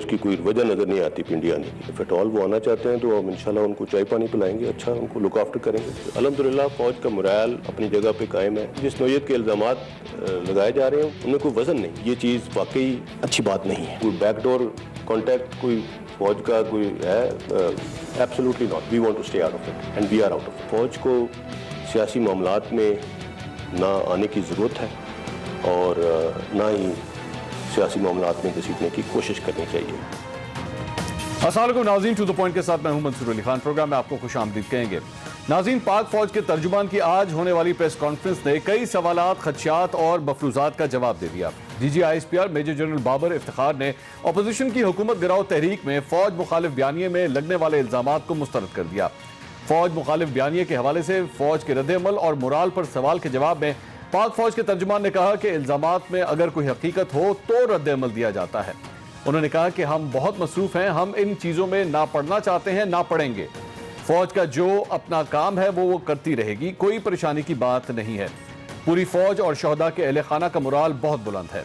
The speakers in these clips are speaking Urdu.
کی کوئی وجہ نظر نہیں آتی پنڈی آنے کی. اف ایٹ آل وہ آنا چاہتے ہیں تو ہم انشاءاللہ ان کو چائے پانی پلائیں گے, اچھا ان کو لک آفٹر کریں گے. الحمدللہ فوج کا مرائل اپنی جگہ پہ قائم ہے. جس نوعیت کے الزامات لگائے جا رہے ہیں ان میں کوئی وزن نہیں. یہ چیز واقعی اچھی بات نہیں ہے. کوئی بیک ڈور کانٹیکٹ کوئی فوج کا کوئی ہے, absolutely not. We want to stay out of it and we are out of it. فوج کو سیاسی معاملات میں نہ آنے کی ضرورت ہے اور نہ ہی سیاسی معاملات میں گھسیٹنے کی کوشش کرنی چاہیے. السلام علیکم ناظرین, ٹو دا پوائنٹ کے ساتھ میں ہوں منصور علی خان. پروگرام میں آپ کو خوش آمدید کہیں گے. ناظرین, پاک فوج کے ترجمان کی آج ہونے والی پریس کانفرنس نے کئی سوالات, خدشات اور مفروضات کا جواب دے دیا. D G I S P R major general Babar Iftikhar نے اپوزیشن کی حکومت گراؤ تحریک میں فوج مخالف بیانیے میں لگنے والے الزامات کو مسترد کر دیا. فوج مخالف بیانیے کے حوالے سے فوج کے رد عمل اور مورال پر سوال کے جواب میں پاک فوج کے ترجمان نے کہا کہ الزامات میں اگر کوئی حقیقت ہو تو رد عمل دیا جاتا ہے. انہوں نے کہا کہ ہم بہت مصروف ہیں, ہم ان چیزوں میں نہ پڑھنا چاہتے ہیں نہ پڑھیں گے. فوج کا جو اپنا کام ہے وہ کرتی رہے گی, کوئی پریشانی کی بات نہیں ہے. پوری فوج اور شہداء کے اہل خانہ کا مورال بہت بلند ہے.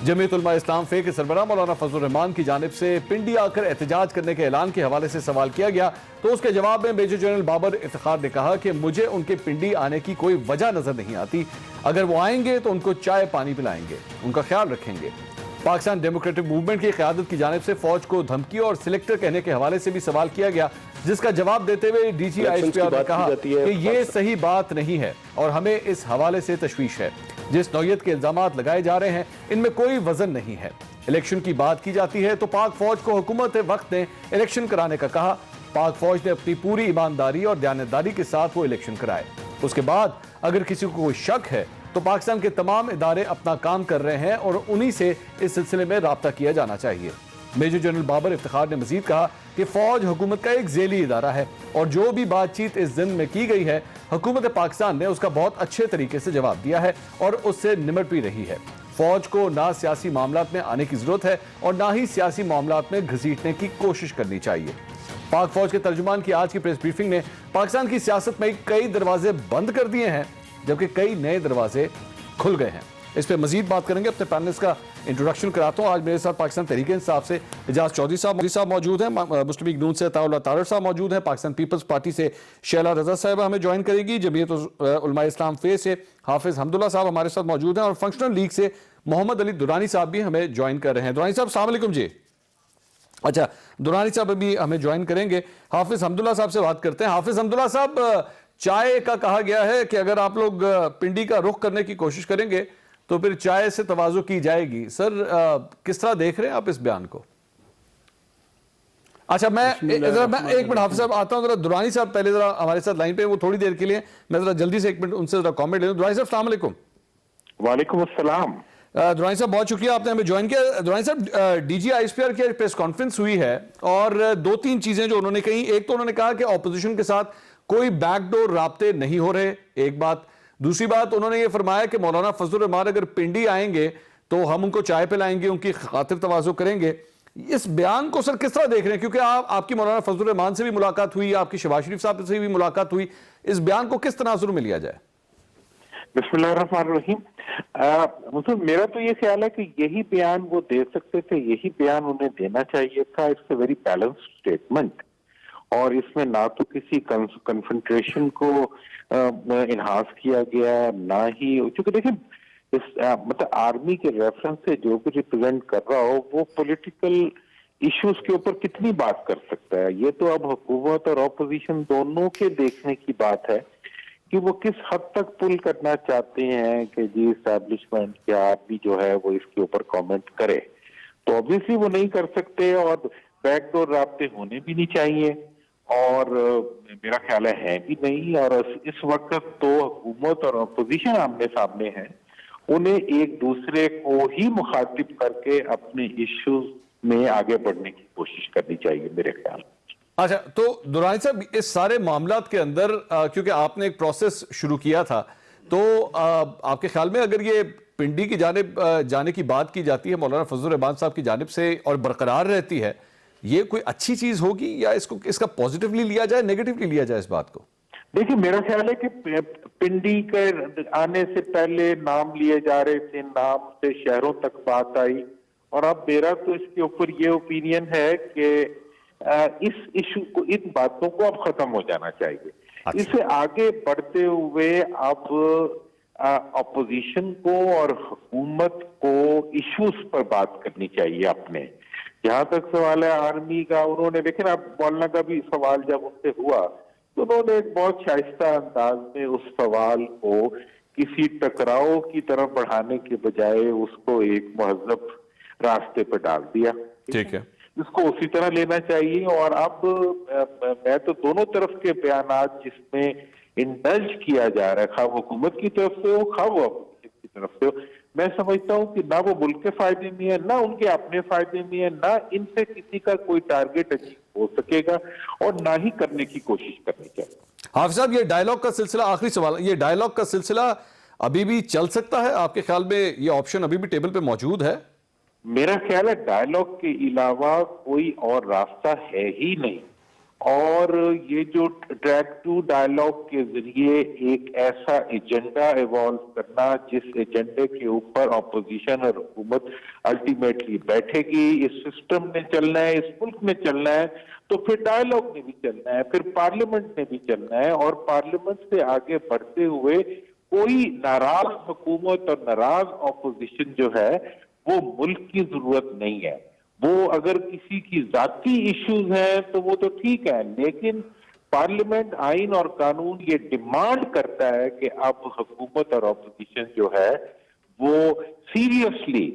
جمعیت علماء اسلام فے کے سربراہ مولانا فضل الرحمان کی جانب سے پنڈی آ کر احتجاج کرنے کے اعلان کے حوالے سے سوال کیا گیا تو اس کے جواب میں میجر جنرل بابر افتخار نے کہا کہ مجھے ان کے پنڈی آنے کی کوئی وجہ نظر نہیں آتی. اگر وہ آئیں گے تو ان کو چائے پانی پلائیں گے, ان کا خیال رکھیں گے. پاکستان ڈیموکریٹک موومنٹ کی قیادت کی جانب سے فوج کو دھمکی اور سلیکٹر کہنے کے حوالے سے بھی سوال کیا گیا, جس کا جواب دیتے ہوئے D G I S P R نے کہا کہ یہ صحیح بات نہیں ہے اور ہمیں اس حوالے سے تشویش ہے. جس نوعیت کے الزامات لگائے جا رہے ہیں ان میں کوئی وزن نہیں ہے. الیکشن کی بات کی جاتی ہے تو پاک فوج کو حکومت وقت نے الیکشن کرانے کا کہا. پاک فوج نے اپنی پوری ایمانداری اور دیانتداری کے ساتھ وہ الیکشن کرائے. اس کے بعد اگر کسی کو کوئی شک ہے تو پاکستان کے تمام ادارے اپنا کام کر رہے ہیں اور انہی سے اس سلسلے میں رابطہ کیا جانا چاہیے. میجر جنرل بابر افتخار نے مزید کہا کہ فوج حکومت کا ایک ذیلی ادارہ ہے اور جو بھی بات چیت اس ضمن میں کی گئی ہے حکومت پاکستان نے اس کا بہت اچھے طریقے سے جواب دیا ہے اور اس سے نمٹ بھی رہی ہے. فوج کو نہ سیاسی معاملات میں آنے کی ضرورت ہے اور نہ ہی سیاسی معاملات میں گھسیٹنے کی کوشش کرنی چاہیے. پاک فوج کے ترجمان کی آج کی پریس بریفنگ نے پاکستان کی سیاست میں کئی دروازے بند کر دیے ہیں جبکہ کئی نئے دروازے کھل گئے ہیں. اس پہ مزید بات کریں گے. اپنے پینلسٹ کا انٹروڈکشن کراتا ہوں. آج میرے ساتھ پاکستان تحریک انصاف سے اعجاز چودھری صاحب موجود ہیں, مسلم لیگ نون سے عطاء اللہ طارڑ صاحب موجود ہیں, پاکستان پیپلز پارٹی سے شیلا رضا صاحبہ ہمیں جوائن کرے گی, جمعیت علماء اسلام فے سے حافظ حمداللہ صاحب ہمارے ساتھ موجود ہیں اور فنکشنل لیگ سے محمد علی درانی صاحب بھی ہمیں جوائن کر رہے ہیں. درانی صاحب السلام علیکم. جی اچھا, درانی صاحب بھی ہمیں جوائن کریں گے. حافظ حمداللہ صاحب سے بات کرتے ہیں. حافظ حمداللہ صاحب, چائے کا کہا گیا ہے کہ اگر آپ لوگ پنڈی کا رخ کرنے کی کوشش کریں گے تو پھر چائے سے تواضع کی جائے گی. سر کس طرح دیکھ رہے ہیں آپ اس بیان کو؟ اچھا میں ایک منٹ حافظ صاحب آتا ہوں, ذرا درانی صاحب پہلے ذرا ہمارے ساتھ لائن پہ, وہ تھوڑی دیر کے لیے میں ذرا جلدی سے ایک منٹ ان سے ذرا کامنٹ لے لوں. درانی صاحب السلام علیکم. وعلیکم السلام. درانی صاحب بہت شکریہ آپ نے ہمیں جوائن کیا. Durrani sahab D G I S P R کی پریس کانفرنس ہوئی ہے اور دو تین چیزیں جو انہوں نے کہیں, ایک تو انہوں نے کہا کہ اپوزیشن کے ساتھ کوئی بیک ڈور رابطے نہیں ہو رہے, ایک بات. دوسری بات انہوں نے یہ فرمایا کہ مولانا فضل الرحمان اگر پنڈی آئیں گے تو ہم ان کو چائے پلائیں گے, ان کی خاطر تواضع کریں گے. اس بیان کو سر کس طرح دیکھ رہے ہیں, کیونکہ آپ کی مولانا فضل الرحمان سے بھی ملاقات ہوئی, آپ کی شہباز شریف صاحب سے بھی ملاقات ہوئی, اس بیان کو کس تناظر میں لیا جائے؟ بسم اللہ الرحمن الرحیم. میرا تو یہ خیال ہے کہ یہی بیان وہ دے سکتے تھے, یہی بیان انہیں دینا چاہیے تھا. It's a very balanced statement اور اس میں نہ تو کسی کنفرنٹریشن کو انہانس کیا گیا, نہ ہی چونکہ دیکھیں مطلب آرمی کے ریفرنس سے جو بھی ریپرزینٹ کر رہا ہو وہ پولیٹیکل ایشوز کے اوپر کتنی بات کر سکتا ہے. یہ تو اب حکومت اور اپوزیشن دونوں کے دیکھنے کی بات ہے کہ وہ کس حد تک پل کرنا چاہتے ہیں کہ جی اسٹیبلشمنٹ کے آدمی جو ہے وہ اس کے اوپر کامنٹ کرے. تو obviously وہ نہیں کر سکتے اور بیک ڈور رابطے ہونے بھی نہیں چاہیے اور میرا خیال ہے بھی نہیں. اور اس وقت تو حکومت اور اپوزیشن آمنے سامنے ہے, انہیں ایک دوسرے کو ہی مخاطب کر کے اپنے ایشوز میں آگے بڑھنے کی کوشش کرنی چاہیے میرے خیال میں. اچھا تو درانی صاحب اس سارے معاملات کے اندر کیونکہ آپ نے ایک پروسیس شروع کیا تھا تو آپ کے خیال میں اگر یہ پنڈی کی جانب جانے کی بات کی جاتی ہے مولانا فضل الرحمان صاحب کی جانب سے اور برقرار رہتی ہے, یہ کوئی اچھی چیز ہوگی یا اس کا پازیٹیولی لیا جائے, نیگیٹیولی لیا جائے اس بات کو؟ دیکھیں میرا خیال ہے کہ پنڈی کے آنے سے پہلے نام لیے جا رہے تھے, نام سے شہروں تک بات آئی اور اب میرا تو اس کے اوپر یہ اوپینین ہے کہ اس ایشو کو، ان باتوں کو اب ختم ہو جانا چاہیے. اسے آگے بڑھتے ہوئے اب اپوزیشن کو اور حکومت کو ایشوز پر بات کرنی چاہیے اپنے. جہاں تک سوال ہے آرمی کا، انہوں نے دیکھیں اب مولانا کا بھی سوال جب ان سے ہوا تو انہوں نے ایک بہت شائستہ انداز میں اس سوال کو کسی ٹکراؤ کی طرف بڑھانے کے بجائے اس کو ایک مہذب راستے پہ ڈال دیا. ٹھیک ہے، اس کو اسی طرح لینا چاہیے. اور اب میں تو دونوں طرف کے بیانات جس میں انڈلج کیا جا رہا ہے، خواہ حکومت کی طرف سے ہو خواہ وہ اپوزیشن کی طرف سے ہو، میں سمجھتا ہوں کہ نہ وہ ملک کے فائدے میں ہے، نہ ان کے اپنے فائدے میں ہے، نہ ان سے کسی کا کوئی ٹارگٹ اچیو ہو سکے گا، اور نہ ہی کرنے کی کوشش کرنی چاہیے. حافظ صاحب یہ ڈائیلاگ کا سلسلہ، آخری سوال، یہ ڈائیلاگ کا سلسلہ ابھی بھی چل سکتا ہے؟ آپ کے خیال میں یہ آپشن ابھی بھی ٹیبل پہ موجود ہے؟ میرا خیال ہے ڈائیلاگ کے علاوہ کوئی اور راستہ ہے ہی نہیں. اور یہ جو ٹریک 2 ڈائیلاگ کے ذریعے ایک ایسا ایجنڈا ایوالو کرنا جس ایجنڈے کے اوپر اپوزیشن اور حکومت الٹیمیٹلی بیٹھے گی، اس سسٹم نے چلنا ہے، اس ملک میں چلنا ہے، تو پھر ڈائیلاگ نے بھی چلنا ہے، پھر پارلیمنٹ نے بھی چلنا ہے. اور پارلیمنٹ سے آگے بڑھتے ہوئے کوئی ناراض حکومت اور ناراض اپوزیشن جو ہے وہ ملک کی ضرورت نہیں ہے. وہ اگر کسی کی ذاتی ایشوز ہیں تو وہ تو ٹھیک ہے، لیکن پارلیمنٹ، آئین اور قانون یہ ڈیمانڈ کرتا ہے کہ اب حکومت اور اپوزیشن جو ہے وہ سیریسلی،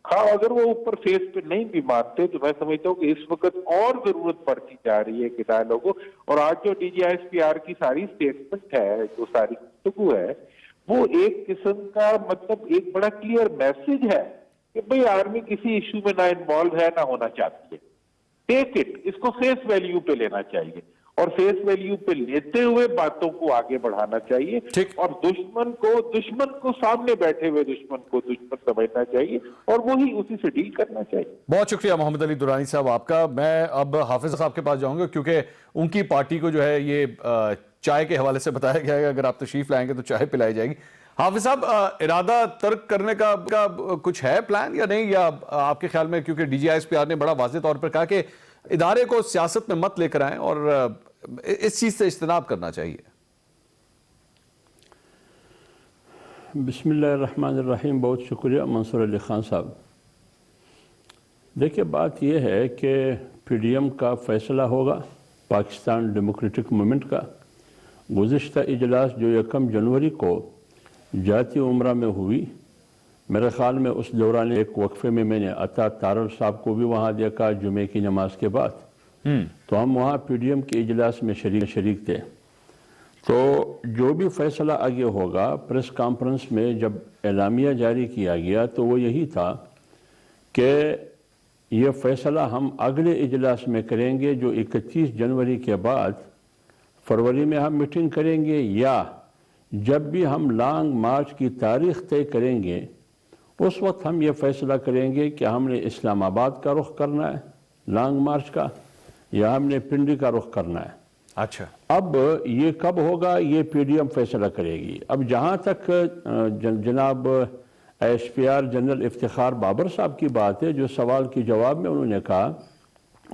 اگر وہ اوپر فیس پہ نہیں بھی مانتے، تو میں سمجھتا ہوں کہ اس وقت اور ضرورت پڑتی جا رہی ہے کہ ڈائیلاگ ہو. اور آج جو DGISPR کی ساری سٹیٹمنٹ ہے، جو ساری گفتگو ہے، وہ ایک قسم کا مطلب ایک بڑا کلیئر میسج ہے کہ بھئی آرمی کسی ایشو میں نہ انوالو ہے، نہ ہونا چاہتی ہے. ٹیک اٹ، اس کو فیس ویلیو پہ لینا چاہیے، اور فیس ویلیو پہ لیتے ہوئے باتوں کو آگے بڑھانا چاہیے. اور دشمن کو سامنے بیٹھے ہوئے دشمن کو دشمن سمجھنا چاہیے، اور وہی اسی سے ڈیل کرنا چاہیے. بہت شکریہ محمد علی درانی صاحب آپ کا. میں اب حافظ صاحب کے پاس جاؤں گا کیونکہ ان کی پارٹی کو جو ہے یہ چائے کے حوالے سے بتایا گیا ہے، اگر آپ تشریف لائیں گے تو چائے پلائی جائے گی. حافظ صاحب ارادہ ترک کرنے کا کچھ ہے پلان یا نہیں، یا آپ کے خیال میں، کیونکہ DGISPR نے بڑا واضح طور پر کہا کہ ادارے کو سیاست میں مت لے کر آئیں اور اس چیز سے اجتناب کرنا چاہیے؟ بسم اللہ الرحمن الرحیم. بہت شکریہ منصور علی خان صاحب. دیکھیں بات یہ ہے کہ PDM کا فیصلہ ہوگا، پاکستان ڈیموکریٹک موومنٹ کا. گزشتہ اجلاس جو 1 جنوری کو جاتی عمرہ میں ہوئی، میرے خیال میں اس دوران ایک وقفے میں نے عطا تارڑ صاحب کو بھی وہاں دیکھا جمعے کی نماز کے بعد. تو ہم وہاں PDM کے اجلاس میں شریک تھے. تو جو بھی فیصلہ آگے ہوگا، پریس کانفرنس میں جب اعلامیہ جاری کیا گیا تو وہ یہی تھا کہ یہ فیصلہ ہم اگلے اجلاس میں کریں گے، جو 31 جنوری کے بعد فروری میں ہم میٹنگ کریں گے، یا جب بھی ہم لانگ مارچ کی تاریخ طے کریں گے اس وقت ہم یہ فیصلہ کریں گے کہ ہم نے اسلام آباد کا رخ کرنا ہے لانگ مارچ کا، یا ہم نے پنڈی کا رخ کرنا ہے. اچھا، اب یہ کب ہوگا یہ PDM فیصلہ کرے گی. اب جہاں تک جناب ISPR جنرل افتخار بابر صاحب کی بات ہے، جو سوال کے جواب میں انہوں نے کہا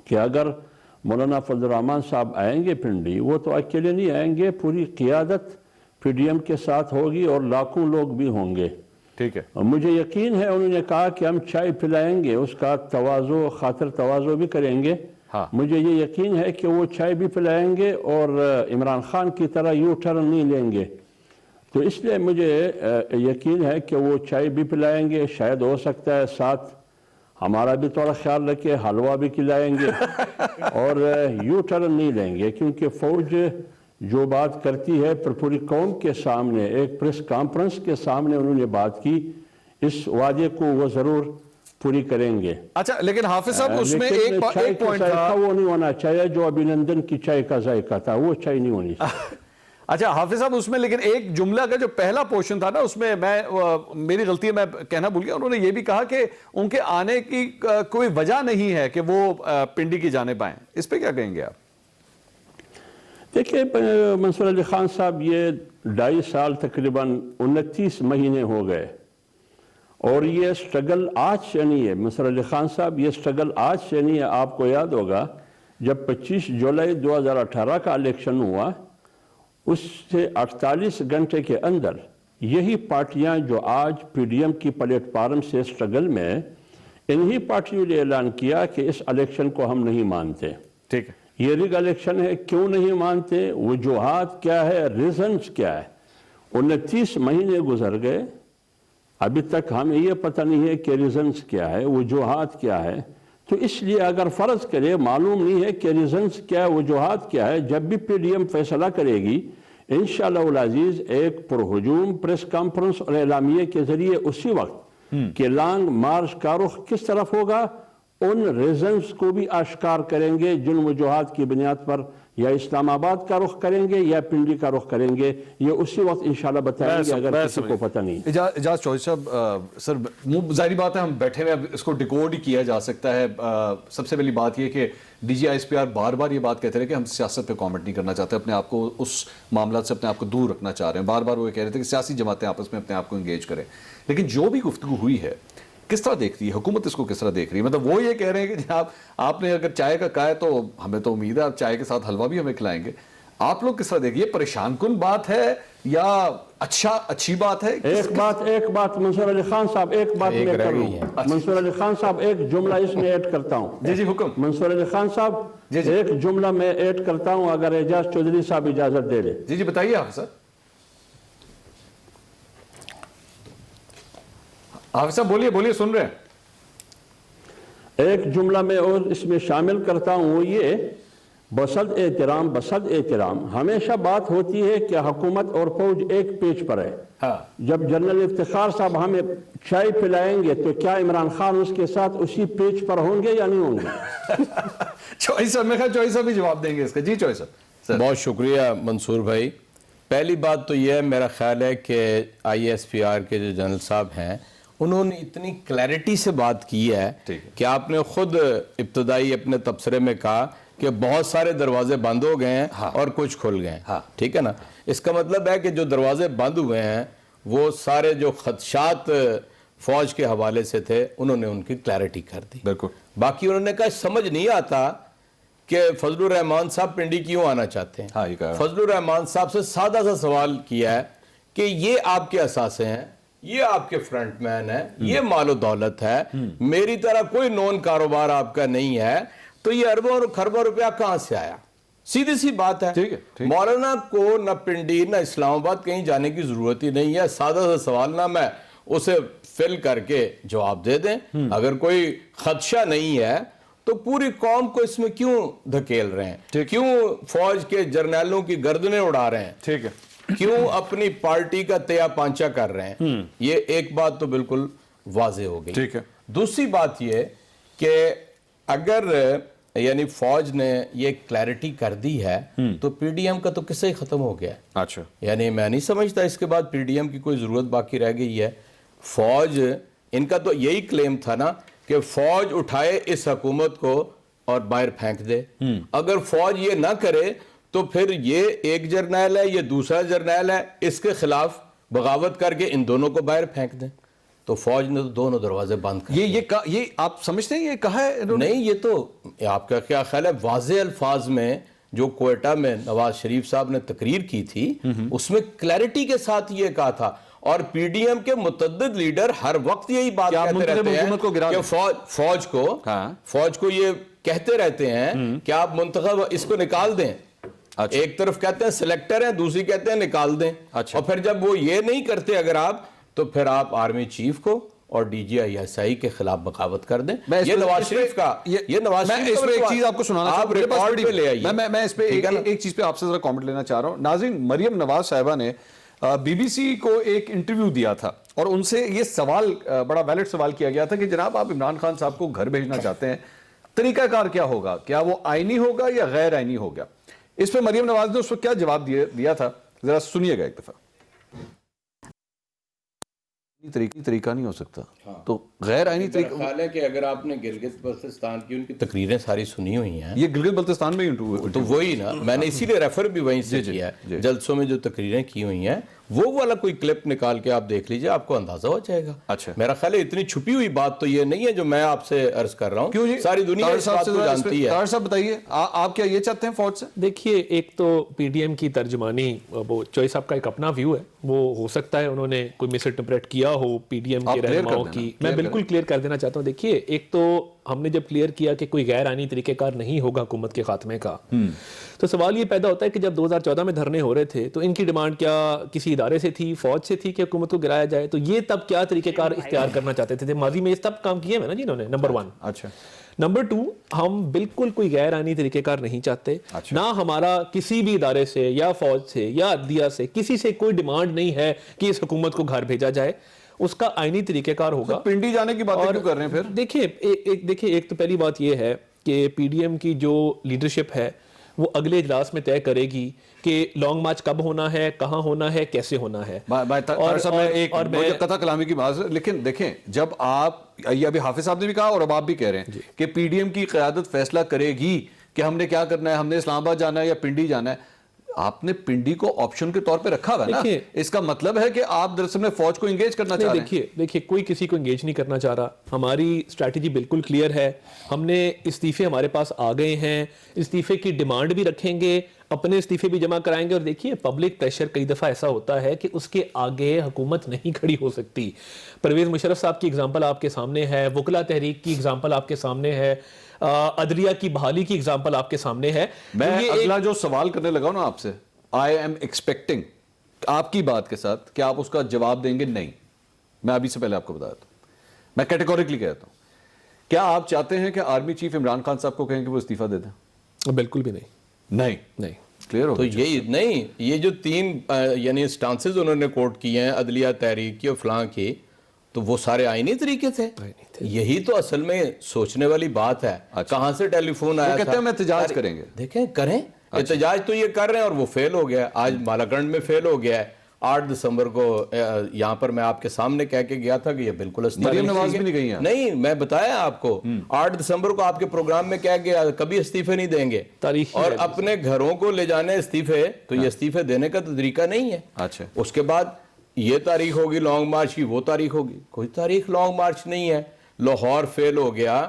کہ اگر مولانا فضل الرحمان صاحب آئیں گے پنڈی، وہ تو اکیلے نہیں آئیں گے، پوری قیادت PDM کے ساتھ ہوگی اور لاکھوں لوگ بھی ہوں گے. ٹھیک ہے. مجھے یقین ہے، انہوں نے کہا کہ ہم چائے پلائیں گے، اس کا خاطر تواضع بھی کریں گے. مجھے یہ یقین ہے کہ وہ چائے بھی پلائیں گے اور عمران خان کی طرح یو ٹرن نہیں لیں گے. تو اس لیے مجھے یقین ہے کہ وہ چائے بھی پلائیں گے، شاید ہو سکتا ہے ساتھ ہمارا بھی تھوڑا خیال رکھے، حلوہ بھی کھلائیں گے اور یو ٹرن نہیں لیں گے. کیونکہ فوج جو بات کرتی ہے پوری قوم کے سامنے، ایک پریس کانفرنس کے سامنے انہوں نے بات کی، اس وعدے کو وہ ضرور پوری کریں گے. اچھا، لیکن حافظ صاحب اس میں ایک پوائنٹ تھا، وہ نہیں ہونا چاہیے جو ابھینندن کی چائے کا ذائقہ تھا، وہ چائے نہیں ہونی چاہیے. اچھا حافظ صاحب، اس میں لیکن ایک جملہ کا جو پہلا پورشن تھا نا، اس میں میری غلطی ہے، میں کہنا بھول گیا، انہوں نے یہ بھی کہا کہ ان کے آنے کی کوئی وجہ نہیں ہے کہ وہ پنڈی کی جانب آئیں. اس پہ کیا کہیں گے آپ؟ دیکھیں منصور علی خان صاحب، یہ 2.5 سال تقریباً 29 مہینے ہو گئے، اور یہ سٹرگل آج سے نہیں ہے منصور علی خان صاحب، یہ سٹرگل آج سے نہیں ہے. آپ کو یاد ہوگا جب 25 جولائی 2018 کا الیکشن ہوا، اس سے 48 گھنٹے کے اندر یہی پارٹیاں جو آج پی ڈی ایم کی پلیٹ فارم سے سٹرگل میں، انہی پارٹیوں نے اعلان کیا کہ اس الیکشن کو ہم نہیں مانتے. ٹھیک ہے. یہ ریگ الیکشن ہے. کیوں نہیں مانتے؟ وجوہات کیا ہے؟ ریزنز کیا ہے؟ 29 مہینے گزر گئے، ابھی تک ہمیں یہ پتہ نہیں ہے کہ ریزنز کیا ہے، وجوہات کیا ہے. تو اس لیے اگر فرض کرے معلوم نہیں ہے کہ ریزنز کیا ہے، وجوہات کیا ہے، جب بھی پی ڈی ایم فیصلہ کرے گی انشاءاللہ العزیز ایک پرہجوم پریس کانفرنس اور اعلامیے کے ذریعے اسی وقت کہ لانگ مارچ کا رخ کس طرف ہوگا ان ریزنز کو بھی آشکار کریں گے، جن وجوہات کی بنیاد پر یا اسلام آباد کا رخ کریں گے یا پنڈی کا رخ کریں گے، یہ اسی وقت انشاءاللہ بتائیں گے اگر کسی کو پتہ نہیں. اجاز چوہدری صاحب، سر ظاہری بات ہے ہم بیٹھے ہوئے، اب اس کو ڈیکوڈ ہی کیا جا سکتا ہے. سب سے پہلی بات یہ کہ D G I S P R بار بار یہ بات کہتے رہے کہ ہم سیاست پہ کامنٹ نہیں کرنا چاہتے، اپنے آپ کو اس معاملات سے اپنے آپ کو دور رکھنا چاہ رہے ہیں. بار بار وہ یہ کہہ رہے تھے کہ سیاسی جماعتیں آپس میں اپنے آپ کو انگیج کریں. لیکن جو بھی گفتگو ہوئی ہے کس طرح دیکھتی ہے حکومت، اس کو کس طرح دیکھ رہی ہے؟ مطلب وہ یہ کہہ رہے ہیں کہ جناب آپ نے اگر چائے کا کہا ہے تو ہمیں تو امید ہے آپ چائے کے ساتھ حلوہ بھی ہمیں کھلائیں گے. آپ لوگ کس طرح دیکھ، یہ پریشان کن بات ہے یا اچھی بات ہے؟ ایک بات منصور علی خان صاحب، ایک بات میں کروں. منصور علی خان صاحب ایک جملہ اس میں ایڈ کرتا ہوں. جی حکم. منصور علی خان صاحب ایک جملہ میں ایڈ کرتا ہوں اگر اعجاز چودھری صاحب اجازت دے لیں. جی بتائیے حافظ صاحب. حافظ صاحب بولیے سن رہے ہیں. ایک جملہ میں اور اس میں شامل کرتا ہوں، وہ یہ بصد احترام ہمیشہ بات ہوتی ہے کہ حکومت اور فوج ایک پیج پر ہے. جب جنرل افتخار صاحب ہمیں چائے پلائیں گے تو کیا عمران خان اس کے ساتھ اسی پیج پر ہوں گے یا نہیں ہوں گے؟ چوہدری صاحب، میں خیال چوہدری صاحب بھی جواب دیں گے اس کا. جی چوہدری صاحب. بہت شکریہ منصور بھائی. پہلی بات تو یہ ہے، میرا خیال ہے کہ آئی ایس پی آر کے جو جنرل صاحب ہیں انہوں نے اتنی کلیئرٹی سے بات کی ہے کہ آپ نے خود ابتدائی اپنے تبصرے میں کہا کہ بہت سارے دروازے بند ہو گئے ہیں اور کچھ کھل گئے ہیں. ٹھیک ہے نا؟ اس کا مطلب ہے کہ جو دروازے بند ہوئے ہیں وہ سارے جو خدشات فوج کے حوالے سے تھے انہوں نے ان کی کلیئرٹی کر دی. بالکل. باقی انہوں نے کہا سمجھ نہیں آتا کہ فضل الرحمان صاحب پنڈی کیوں آنا چاہتے ہیں. فضل الرحمان صاحب سے سادہ سا سوال کیا ہے کہ یہ آپ کے اثاثے ہیں، یہ آپ کے فرنٹ مین ہیں، یہ مال و دولت ہے، میری طرح کوئی نون کاروبار آپ کا نہیں ہے، تو یہ اربوں اور خربوں روپیہ کہاں سے آیا؟ سیدھی سی بات ہے. مولانا کو نہ پنڈی نہ اسلام آباد کہیں جانے کی ضرورت ہی نہیں ہے. سادہ سا سوال نہ میں اسے فل کر کے جواب دے دیں. اگر کوئی خدشہ نہیں ہے تو پوری قوم کو اس میں کیوں دھکیل رہے ہیں؟ کیوں فوج کے جرنیلوں کی گردنیں اڑا رہے ہیں؟ ٹھیک ہے. کیوں اپنی پارٹی کا تیا پانچا کر رہے ہیں؟ یہ ایک بات تو بالکل واضح ہو گئی. ٹھیک ہے. دوسری بات یہ کہ اگر یعنی فوج نے یہ کلیئرٹی کر دی ہے تو پی ڈی ایم کا تو قصہ ہی ختم ہو گیا ہے. اچھا. یعنی میں نہیں سمجھتا اس کے بعد پی ڈی ایم کی کوئی ضرورت باقی رہ گئی ہے. فوج، ان کا تو یہی کلیم تھا نا کہ فوج اٹھائے اس حکومت کو اور باہر پھینک دے. اگر فوج یہ نہ کرے تو پھر یہ ایک جرنیل ہے، یہ دوسرا جرنیل ہے، اس کے خلاف بغاوت کر کے ان دونوں کو باہر پھینک دیں. تو فوج نے تو دونوں دروازے بند کر یہ آپ سمجھتے ہیں یہ کہا ہے؟ نہیں، یہ تو آپ کا کیا خیال ہے؟ واضح الفاظ میں جو کوئٹہ میں نواز شریف صاحب نے تقریر کی تھی اس میں کلیئرٹی کے ساتھ یہ کہا تھا. اور پی ڈی ایم کے متعدد لیڈر ہر وقت یہی بات کہتے رہتے ہیں کہ فوج کو یہ کہتے رہتے ہیں کہ آپ منتخب اس کو نکال دیں. ایک طرف کہتے ہیں سلیکٹر ہیں، دوسری کہتے ہیں نکال دیں. اور پھر جب وہ یہ نہیں کرتے اگر آپ، تو پھر آپ آرمی چیف کو اور D G I S I کے خلاف بغاوت کر دیں. یہ نواز شریف کا میں اس پہ ایک چیز آپ کو سنانا چاہتا ہوں. میں اس پہ ایک چیز پہ آپ سے ذرا کامنٹ لینا چاہ رہا ہوں. ناظرین، مریم نواز صاحبہ نے بی بی سی کو ایک انٹرویو دیا تھا اور ان سے یہ سوال، بڑا ویلڈ سوال کیا گیا تھا کہ جناب آپ عمران خان صاحب کو گھر بھیجنا چاہتے ہیں، طریقہ کار کیا ہوگا؟ کیا وہ آئینی ہوگا یا غیر آئینی ہوگا؟ اس پہ مریم نواز نے اس وقت کیا جواب دیا تھا، ذرا سنیے گا ایک دفعہ. طریقہ نہیں ہو سکتا, تو غیر آئینی طریقہ. خیال ہے کہ اگر آپ نے گلگت بلتستان کی ان کی تقریریں ساری سنی ہوئی ہیں, یہ گلگت بلتستان میں تو وہی نا, میں نے اسی لیے ریفر بھی وہیں سے کیا ہے, جلسوں میں جو تقریریں کی ہوئی ہیں وہ والا کوئی کلپ نکال کے آپ دیکھ لیجئے, آپ کو اندازہ ہو جائے گا. اچھا, میرا خیال ہے اتنی چھپی ہوئی بات تو یہ نہیں ہے جو میں آپ سے عرض کر رہا ہوں, ساری دنیا اس بات کو جانتی ہے. طاہر صاحب بتائیے, آپ کیا یہ چاہتے ہیں فوج سے؟ دیکھیے, ایک تو پی ڈی ایم کی ترجمانی, وہ چوئی صاحب کا ایک اپنا ویو ہے, وہ ہو سکتا ہے انہوں نے کوئی مس انٹرپریٹ کیا ہو پی ڈی ایم کے رہنماؤں کی. میں بالکل کلیئر کر دینا چاہتا ہوں. دیکھیے, ایک تو ہم نے جب کلیئر کیا کہ کوئی غیر آئینی طریقہ کار نہیں ہوگا حکومت کے خاتمے کا, تو سوال یہ پیدا ہوتا ہے کہ جب 2014 میں دھرنے ہو رہے تھے تو ان کی ڈیمانڈ کیا کسی ادارے سے تھی, فوج سے تھی کہ حکومت کو گرایا جائے؟ تو یہ تب کیا طریقہ کار اختیار کرنا چاہتے تھے؟ ماضی میں یہ تب کام کیے ہیں نا جی انہوں نے, نمبر 1. اچھا. نمبر 2, ہم بالکل کوئی غیر آئینی طریقہ کار نہیں چاہتے. نہ ہمارا کسی بھی ادارے سے یا فوج سے یا عدلیہ سے کسی سے کوئی ڈیمانڈ نہیں ہے کہ اس حکومت کو گھر بھیجا جائے. اس کا آئینی طریقہ کار ہوگا. پنڈی جانے کی باتیں کیوں کر رہے ہیں پھر؟ دیکھیں ایک تو پہلی بات یہ ہے کہ پی ڈی ایم کی جو لیڈرشپ ہے وہ اگلے اجلاس میں طے کرے گی کہ لانگ مارچ کب ہونا ہے, کہاں ہونا ہے, کیسے ہونا ہے. اور قطع کلامی کی بات, لیکن دیکھیں جب آپ, یہ ابھی حافظ صاحب نے بھی کہا اور اب آپ بھی کہہ رہے ہیں کہ پی ڈی ایم کی قیادت فیصلہ کرے گی کہ ہم نے کیا کرنا ہے, ہم نے اسلام آباد جانا ہے یا پنڈی جانا ہے. آپ نے پنڈی کو آپشن کے طور پہ رکھا ہوا ہے نا, اس کا مطلب ہے کہ آپ دراصل میں فوج کو انگیج کرنا چاہ رہے ہیں. دیکھیے کوئی کسی کو انگیج نہیں کرنا چاہ رہا. ہماری اسٹریٹجی بالکل کلیئر ہے. ہم نے استعفے ہمارے پاس آ گئے ہیں, استعفے کی ڈیمانڈ بھی رکھیں گے, اپنے استعفے بھی جمع کرائیں گے. اور دیکھیے پبلک پریشر کئی دفعہ ایسا ہوتا ہے کہ اس کے آگے حکومت نہیں کھڑی ہو سکتی. پرویز مشرف صاحب کی اگزامپل آپ کے سامنے ہے, وکلا تحریک کی اگزامپل آپ کے سامنے ہے, عدلیہ کی بحالی کی اگزامپل آپ کے سامنے ہے. میں اگلا جو سوال کرنے لگا نا آپ سے, I am expecting آپ کی بات کے ساتھ کہ آپ اس کا جواب دیں گے نہیں. میں ابھی سے پہلے آپ کو بتا دیتا ہوں, میں کیٹیگوریکلی کہتا ہوں, کیا آپ چاہتے ہیں کہ آرمی چیف عمران خان صاحب کو کہیں کہ وہ استعفیٰ دے دیں؟ بالکل بھی نہیں. کلیئر ہو تو یہی نہیں, یہ جو 3 یعنی سٹانسز انہوں نے کوٹ کیے ہیں, عدلیہ تحریک کی اور فلاں کی, تو وہ سارے آئینی طریقے تھے. یہی تو اصل میں سوچنے والی بات ہے. کہاں سے ٹیلی فون آیا تھا, کہتے ہیں ہم احتجاج کریں گے. دیکھیں کریں, احتجاج تو یہ کر رہے ہیں اور وہ فیل ہو گیا. آج مالاکنڈ میں فیل ہو گیا ہے. 8 دسمبر کو یہاں پر میں آپ کے سامنے کہہ کے گیا تھا کہ یہ بالکل مریم نواز بھی نہیں گئی ہیں. نہیں, میں بتایا آپ کو 8 دسمبر کو آپ کے پروگرام میں کہہ گیا کبھی استعفے نہیں دیں گے, اور اپنے گھروں کو لے جانے استعفے, تو یہ استعفے دینے کا تو طریقہ نہیں ہے. اچھا, اس کے بعد یہ تاریخ ہوگی لانگ مارچ کی, وہ تاریخ ہوگی, کوئی تاریخ لانگ مارچ نہیں ہے. لاہور فیل ہو گیا,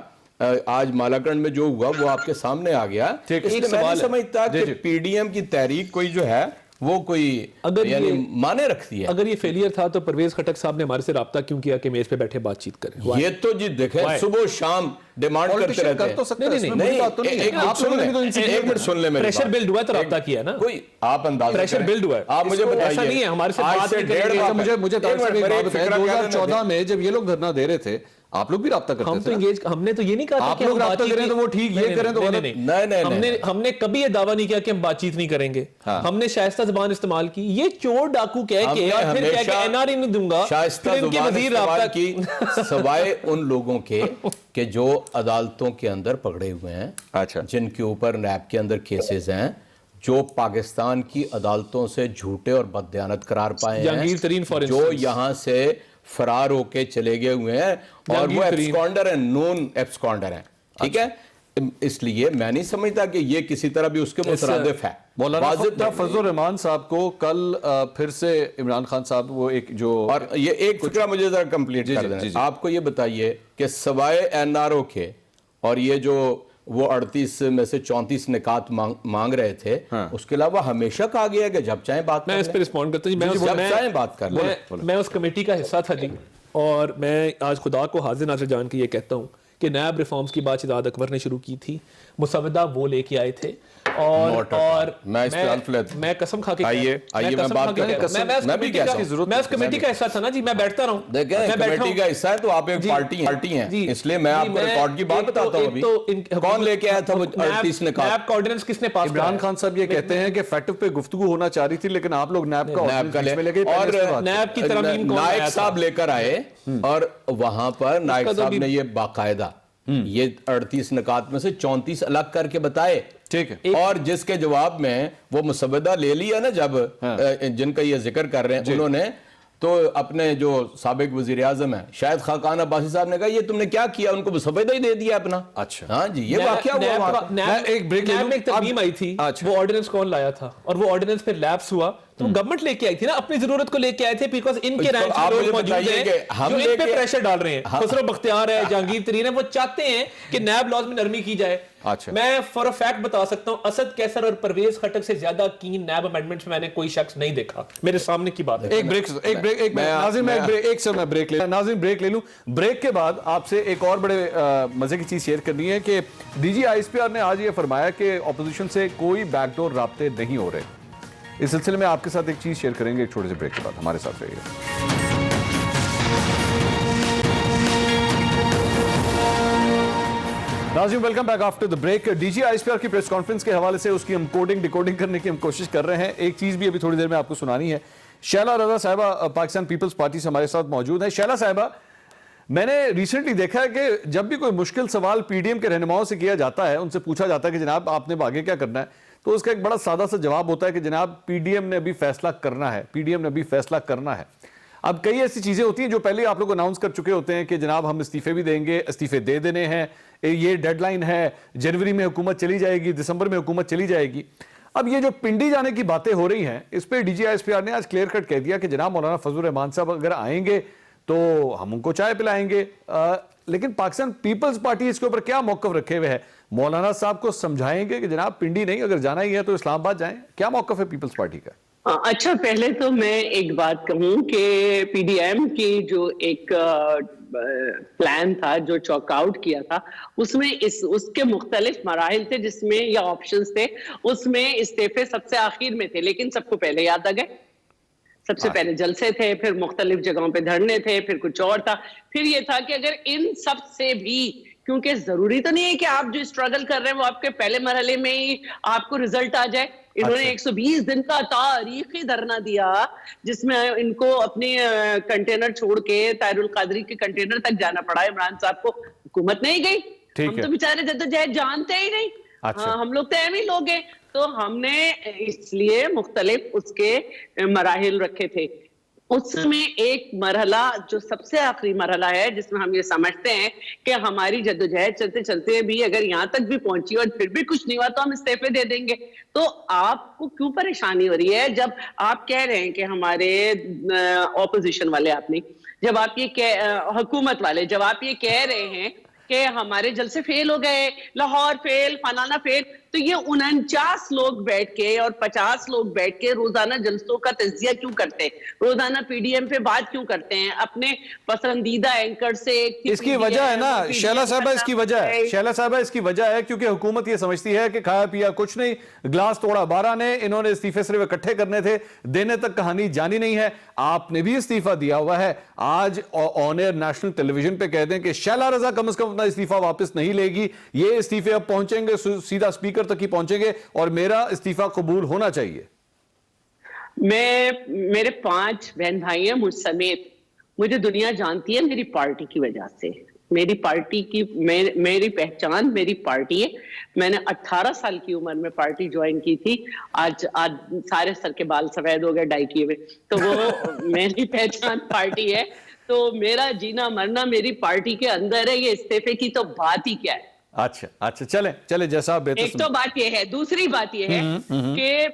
آج مالاکنڈ میں جو ہوا وہ آپ کے سامنے آ گیا. اس لیے میں نہیں سمجھتا کہ پی ڈی ایم کی تحریک کوئی جو ہے وہ کوئی یعنی مانے رکھتی ہے. اگر یہ فیلئر تھا تو پرویز خٹک صاحب نے ہمارے سے رابطہ کیوں کیا کہ میز پہ بیٹھے بات چیت کریں؟ یہ تو جی دیکھیں صبح شام ڈیمانڈ کرتے رہتے ہیں. ایک منٹ سن لیں, پریشر بلڈ ہوا ہے تو رابطہ کیا نا, کوئی آپ اندازہ پریشر بلڈ ہوا ہے. آپ مجھے بتائیے, ایسا نہیں ہے ہمارے سے بات مجھے 2014 میں جب یہ لوگ دھرنا دے رہے تھے آپ لوگ بھی رابطہ کرتے تھے. ہم نے تو یہ نہیں کہا آپ لوگ رابطہ کریں تو وہ ٹھیک, یہ کریں تو نہیں. ہم نے کبھی یہ دعویٰ نہیں کیا کہ ہم بات چیت نہیں کریں گے. ہم نے شائستہ زبان استعمال کی. یہ چور ڈاکو کہہ کے پھر کہہ کے این آر ای نہیں دوں گا, شائستہ زبان استعمال کی سوائے ان لوگوں کے کہ جو عدالتوں کے اندر پکڑے ہوئے ہیں, جن کے اوپر نیب کے اندر کیسز ہیں, جو پاکستان کی عدالتوں سے جھوٹے اور بددیانت قرار پائے ہیں, جو یہاں سے فرار ہو کے چلے گئے ہوئے ہیں, اور وہ ایبسکانڈر ہیں, نون ایبسکانڈر ہیں. ٹھیک ہے, اس لیے میں نہیں سمجھتا کہ یہ کسی طرح بھی اس کے مترادف ہے. مولانا فضل الرحمان صاحب کو کل پھر سے عمران خان صاحب وہ ایک جو, اور یہ ایک فکرہ مجھے ذرا کمپلیٹ کر دیں. آپ کو یہ بتائیے کہ سوائے این آر او کے اور یہ جو وہ 38 میں سے 34 نکات مانگ رہے تھے, اس کے علاوہ ہمیشہ کہا گیا ہے کہ جب چاہیں بات میں اس پہ رسپونڈ کرتا ہوں. جب چاہیں بات کر لیں. میں اس کمیٹی کا حصہ تھا جی, اور میں آج خدا کو حاضر ناظر جان کے یہ کہتا ہوں کہ نیب ریفارمز کی بات شہزاد اکبر نے شروع کی تھی, مسودہ وہ لے کے آئے تھے, اور میں قسم کھا کے میں اس کمیٹی کا حصہ تھا نا جی, میں بیٹھتا رہا ہوں. دیکھیں کمیٹی کا حصہ ہے تو آپ ایک پارٹی ہیں, اس لیے میں آپ کو ریکارڈ کی بات بتاتا ہوں. ابھی کون لے کے آیا تھا وہ 38 نکات؟ نیب کا آرڈیننس کس نے پاس کیا؟ عمران خان صاحب یہ کہتے ہیں کہ فیکٹو پہ گفتگو ہونا چاہ رہی تھی, لیکن آپ لوگ نیب کا آرڈیننس میں لے گئے, اور نیب کی ترمیم کون نائک صاحب لے کر آئے, اور وہاں پر نائک صاحب نے یہ باقاعدہ یہ 38 نکات میں سے 34 الگ کر کے بتائے. ٹھیک ہے, اور جس کے جواب میں وہ مسودہ لے لیا نا, جب جن کا یہ ذکر کر رہے ہیں انہوں نے تو اپنے جو سابق وزیر اعظم ہیں شاید خاقان عباسی صاحب نے کہا یہ تم نے کیا کیا, ان کو سفیدہ ہی دے دیا اپنا. اچھا ہاں جی, یہ واقعہ ہوا وہاں پہ. میں ایک بریک لے لوں. ایک ترمیم آئی تھی, وہ آرڈیننس کون لایا تھا, اور وہ آرڈیننس پھر لیپس ہوا, تو گورنمنٹ لے کے آئی تھی نا, اپنی ضرورت کو لے کے آئے تھے, بیکاز ان کے رینک آپ لوگ مجھے موجود بتائیے ہیں کہ ہم جو ان لے پہ کے پریشر ڈال رہے ہیں. خسرو بختیار ہے, جہانگیر ترین ہے, وہ چاہتے ہیں کہ نیب لاز میں نرمی کی جائے. میں فار اے فیکٹ بتا سکتا ہوں, اسد کیسر اور پرویز خٹک سے زیادہ کین نیب امینڈمنٹس میں نے کوئی شخص نہیں دیکھا, میرے سامنے کی بات ہے. ایک بریک ناظرین, میں بریک لے لوں. بریک کے بعد آپ سے ایک اور بڑے مزے کی چیز شیئر کرنی ہے کہ D G I S P R نے آج یہ فرمایا کہ اپوزیشن سے کوئی بیک ڈور رابطے نہیں ہو رہے. اس سلسلے میں آپ کے ساتھ ایک چیز شیئر کریں گے ایک چھوٹے سے بریک کے بعد. ہمارے ساتھ رہیے. ناظرین welcome back after the break. D G I S P R کی پریس کانفرنس کے حوالے سے اس کی ہم کوڈنگ ڈیکوڈنگ کرنے کی ہم کوشش کر رہے ہیں. ایک چیز بھی ابھی تھوڑی دیر میں آپ کو سنانی ہے. شیلا رضا صاحبہ پاکستان پیپلز پارٹی سے ہمارے ساتھ موجود ہیں. شیلا صاحبہ, میں نے ریسنٹلی دیکھا ہے کہ جب بھی کوئی مشکل سوال پی ڈی ایم کے رہنماؤں سے کیا جاتا ہے, ان سے پوچھا جاتا ہے کہ جناب آپ نے آگے کیا کرنا ہے, تو اس کا ایک بڑا سادہ سا جواب ہوتا ہے کہ جناب پی ڈی ایم نے ابھی فیصلہ کرنا ہے, پی ڈی ایم نے ابھی فیصلہ کرنا ہے. اب کئی ایسی چیزیں ہوتی ہیں جو پہلے آپ لوگ اناؤنس کر چکے ہوتے ہیں کہ جناب ہم استعفے بھی دیں گے, استعفے دے دینے ہیں, یہ ڈیڈ لائن ہے, جنوری میں حکومت چلی جائے گی, دسمبر میں حکومت چلی جائے گی. اب یہ جو پنڈی جانے کی باتیں ہو رہی ہیں, اس پہ D G I S P R نے آج کلیئر کٹ کہہ دیا کہ جناب مولانا فضل الرحمان صاحب اگر آئیں گے تو ہم ان کو چائے پلائیں گے. لیکن پاکستان پیپلز پارٹی اس کے اوپر کیا موقف رکھے ہوئے ہے؟ مولانا صاحب کو سمجھائیں گے کہ جناب پنڈی نہیں, اگر جانا ہی ہے تو اسلام آباد جائیں. کیا موقف ہے پیپلز پارٹی کا؟ اچھا, پہلے تو میں ایک بات کہوں کہ پی ڈی ایم کی جو ایک پلان تھا جو چوک آؤٹ کیا تھا, اس میں اس کے مختلف مراحل تھے جس میں یا آپشنز تھے, اس میں استعفے سب سے آخر میں تھے, لیکن سب کو پہلے یاد آ گئے. سب سے پہلے جلسے تھے, پھر مختلف جگہوں پہ دھرنے تھے, پھر کچھ اور تھا, پھر یہ تھا کہ اگر ان سب سے بھی, کیونکہ ضروری تو نہیں ہے کہ آپ جو اسٹرگل کر رہے ہیں وہ آپ کے پہلے مرحلے میں ہی آپ کو رزلٹ آ جائے. انہوں نے 120 دن کا تاریخی دھرنا دیا جس میں ان کو اپنے کنٹینر چھوڑ کے طاہر القادری کے کنٹینر تک جانا پڑا. عمران صاحب کو حکومت نہیں گئی, ہم تو بیچارے جدوجہد جانتے ہی نہیں, ہم لوگ تو اہم ہی لوگ ہیں. تو ہم نے اس لیے مختلف اس کے مراحل رکھے تھے. اس میں ایک مرحلہ جو سب سے آخری مرحلہ ہے جس میں ہم یہ سمجھتے ہیں کہ ہماری جدوجہد چلتے چلتے بھی اگر یہاں تک بھی پہنچی اور پھر بھی کچھ نہیں ہوا تو ہم استعفے دے دیں گے. تو آپ کو کیوں پریشانی ہو رہی ہے جب آپ کہہ رہے ہیں کہ ہمارے اپوزیشن والے, آپ نے جب آپ یہ حکومت والے جب آپ یہ کہہ رہے ہیں کہ ہمارے جلسے فیل ہو گئے, لاہور فیل, فلانا فیل, تو یہ 49 لوگ بیٹھ کے اور 50 لوگ بیٹھ کے روزانہ جلسوں کا تجزیہ کیوں کرتے ہیں, روزانہ پی ڈی ایم پہ بات کیوں کرتے ہیں اپنے پسندیدہ اینکر سے؟ اس کی وجہ ہے نا شیلا صاحبہ, اس کی وجہ ہے شیلا صاحبہ, اس کی وجہ ہے کیونکہ حکومت یہ سمجھتی ہے کہ کھایا پیا کچھ نہیں, گلاس توڑا 12 نے, انہوں نے استعفے صرف اکٹھے کرنے تھے, دینے تک کہانی جانی نہیں ہے. آپ نے بھی استعفا دیا ہوا ہے, آج آن ایئر نیشنل ٹیلی ویژن پہ کہہ دیں کہ شیلا رضا کم از کم اپنا استعفا واپس نہیں لے گی, یہ استعفے اب پہنچیں گے سیدھا اسپیکر تک ہی پہنچیں گے اور میرا استعفا قبول ہونا چاہیے. میرے 5 بہن بھائی ہیں مجھ سمیت, مجھے دنیا جانتی ہے میری پارٹی کی وجہ سے. میری پارٹی کی میری پہچان میری پارٹی ہے. میں نے 18 سال کی عمر میں پارٹی جوائن کی تھی, آج سارے سر کے بال سفید ہو گئے ڈائی کیے ہوئے, تو وہ میری پہچان پارٹی ہے. تو میرا جینا مرنا میری پارٹی کے اندر ہے, یہ استعفے کی تو بات ہی کیا ہے. اچھا چلیں جیسا آپ بہتر. ایک تو بات یہ ہے, دوسری بات یہ ہے کہ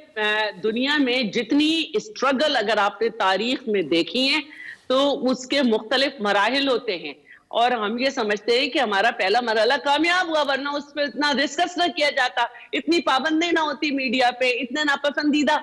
دنیا میں جتنی اسٹرگل اگر آپ نے تاریخ میں دیکھی ہیں تو اس کے مختلف مراحل ہوتے ہیں, اور ہم یہ سمجھتے ہیں کہ ہمارا پہلا مرحلہ کامیاب ہوا, ورنہ اس پہ اتنا ڈسکس نہ کیا جاتا, اتنی پابندی نہ ہوتی میڈیا پہ, اتنے ناپسندیدہ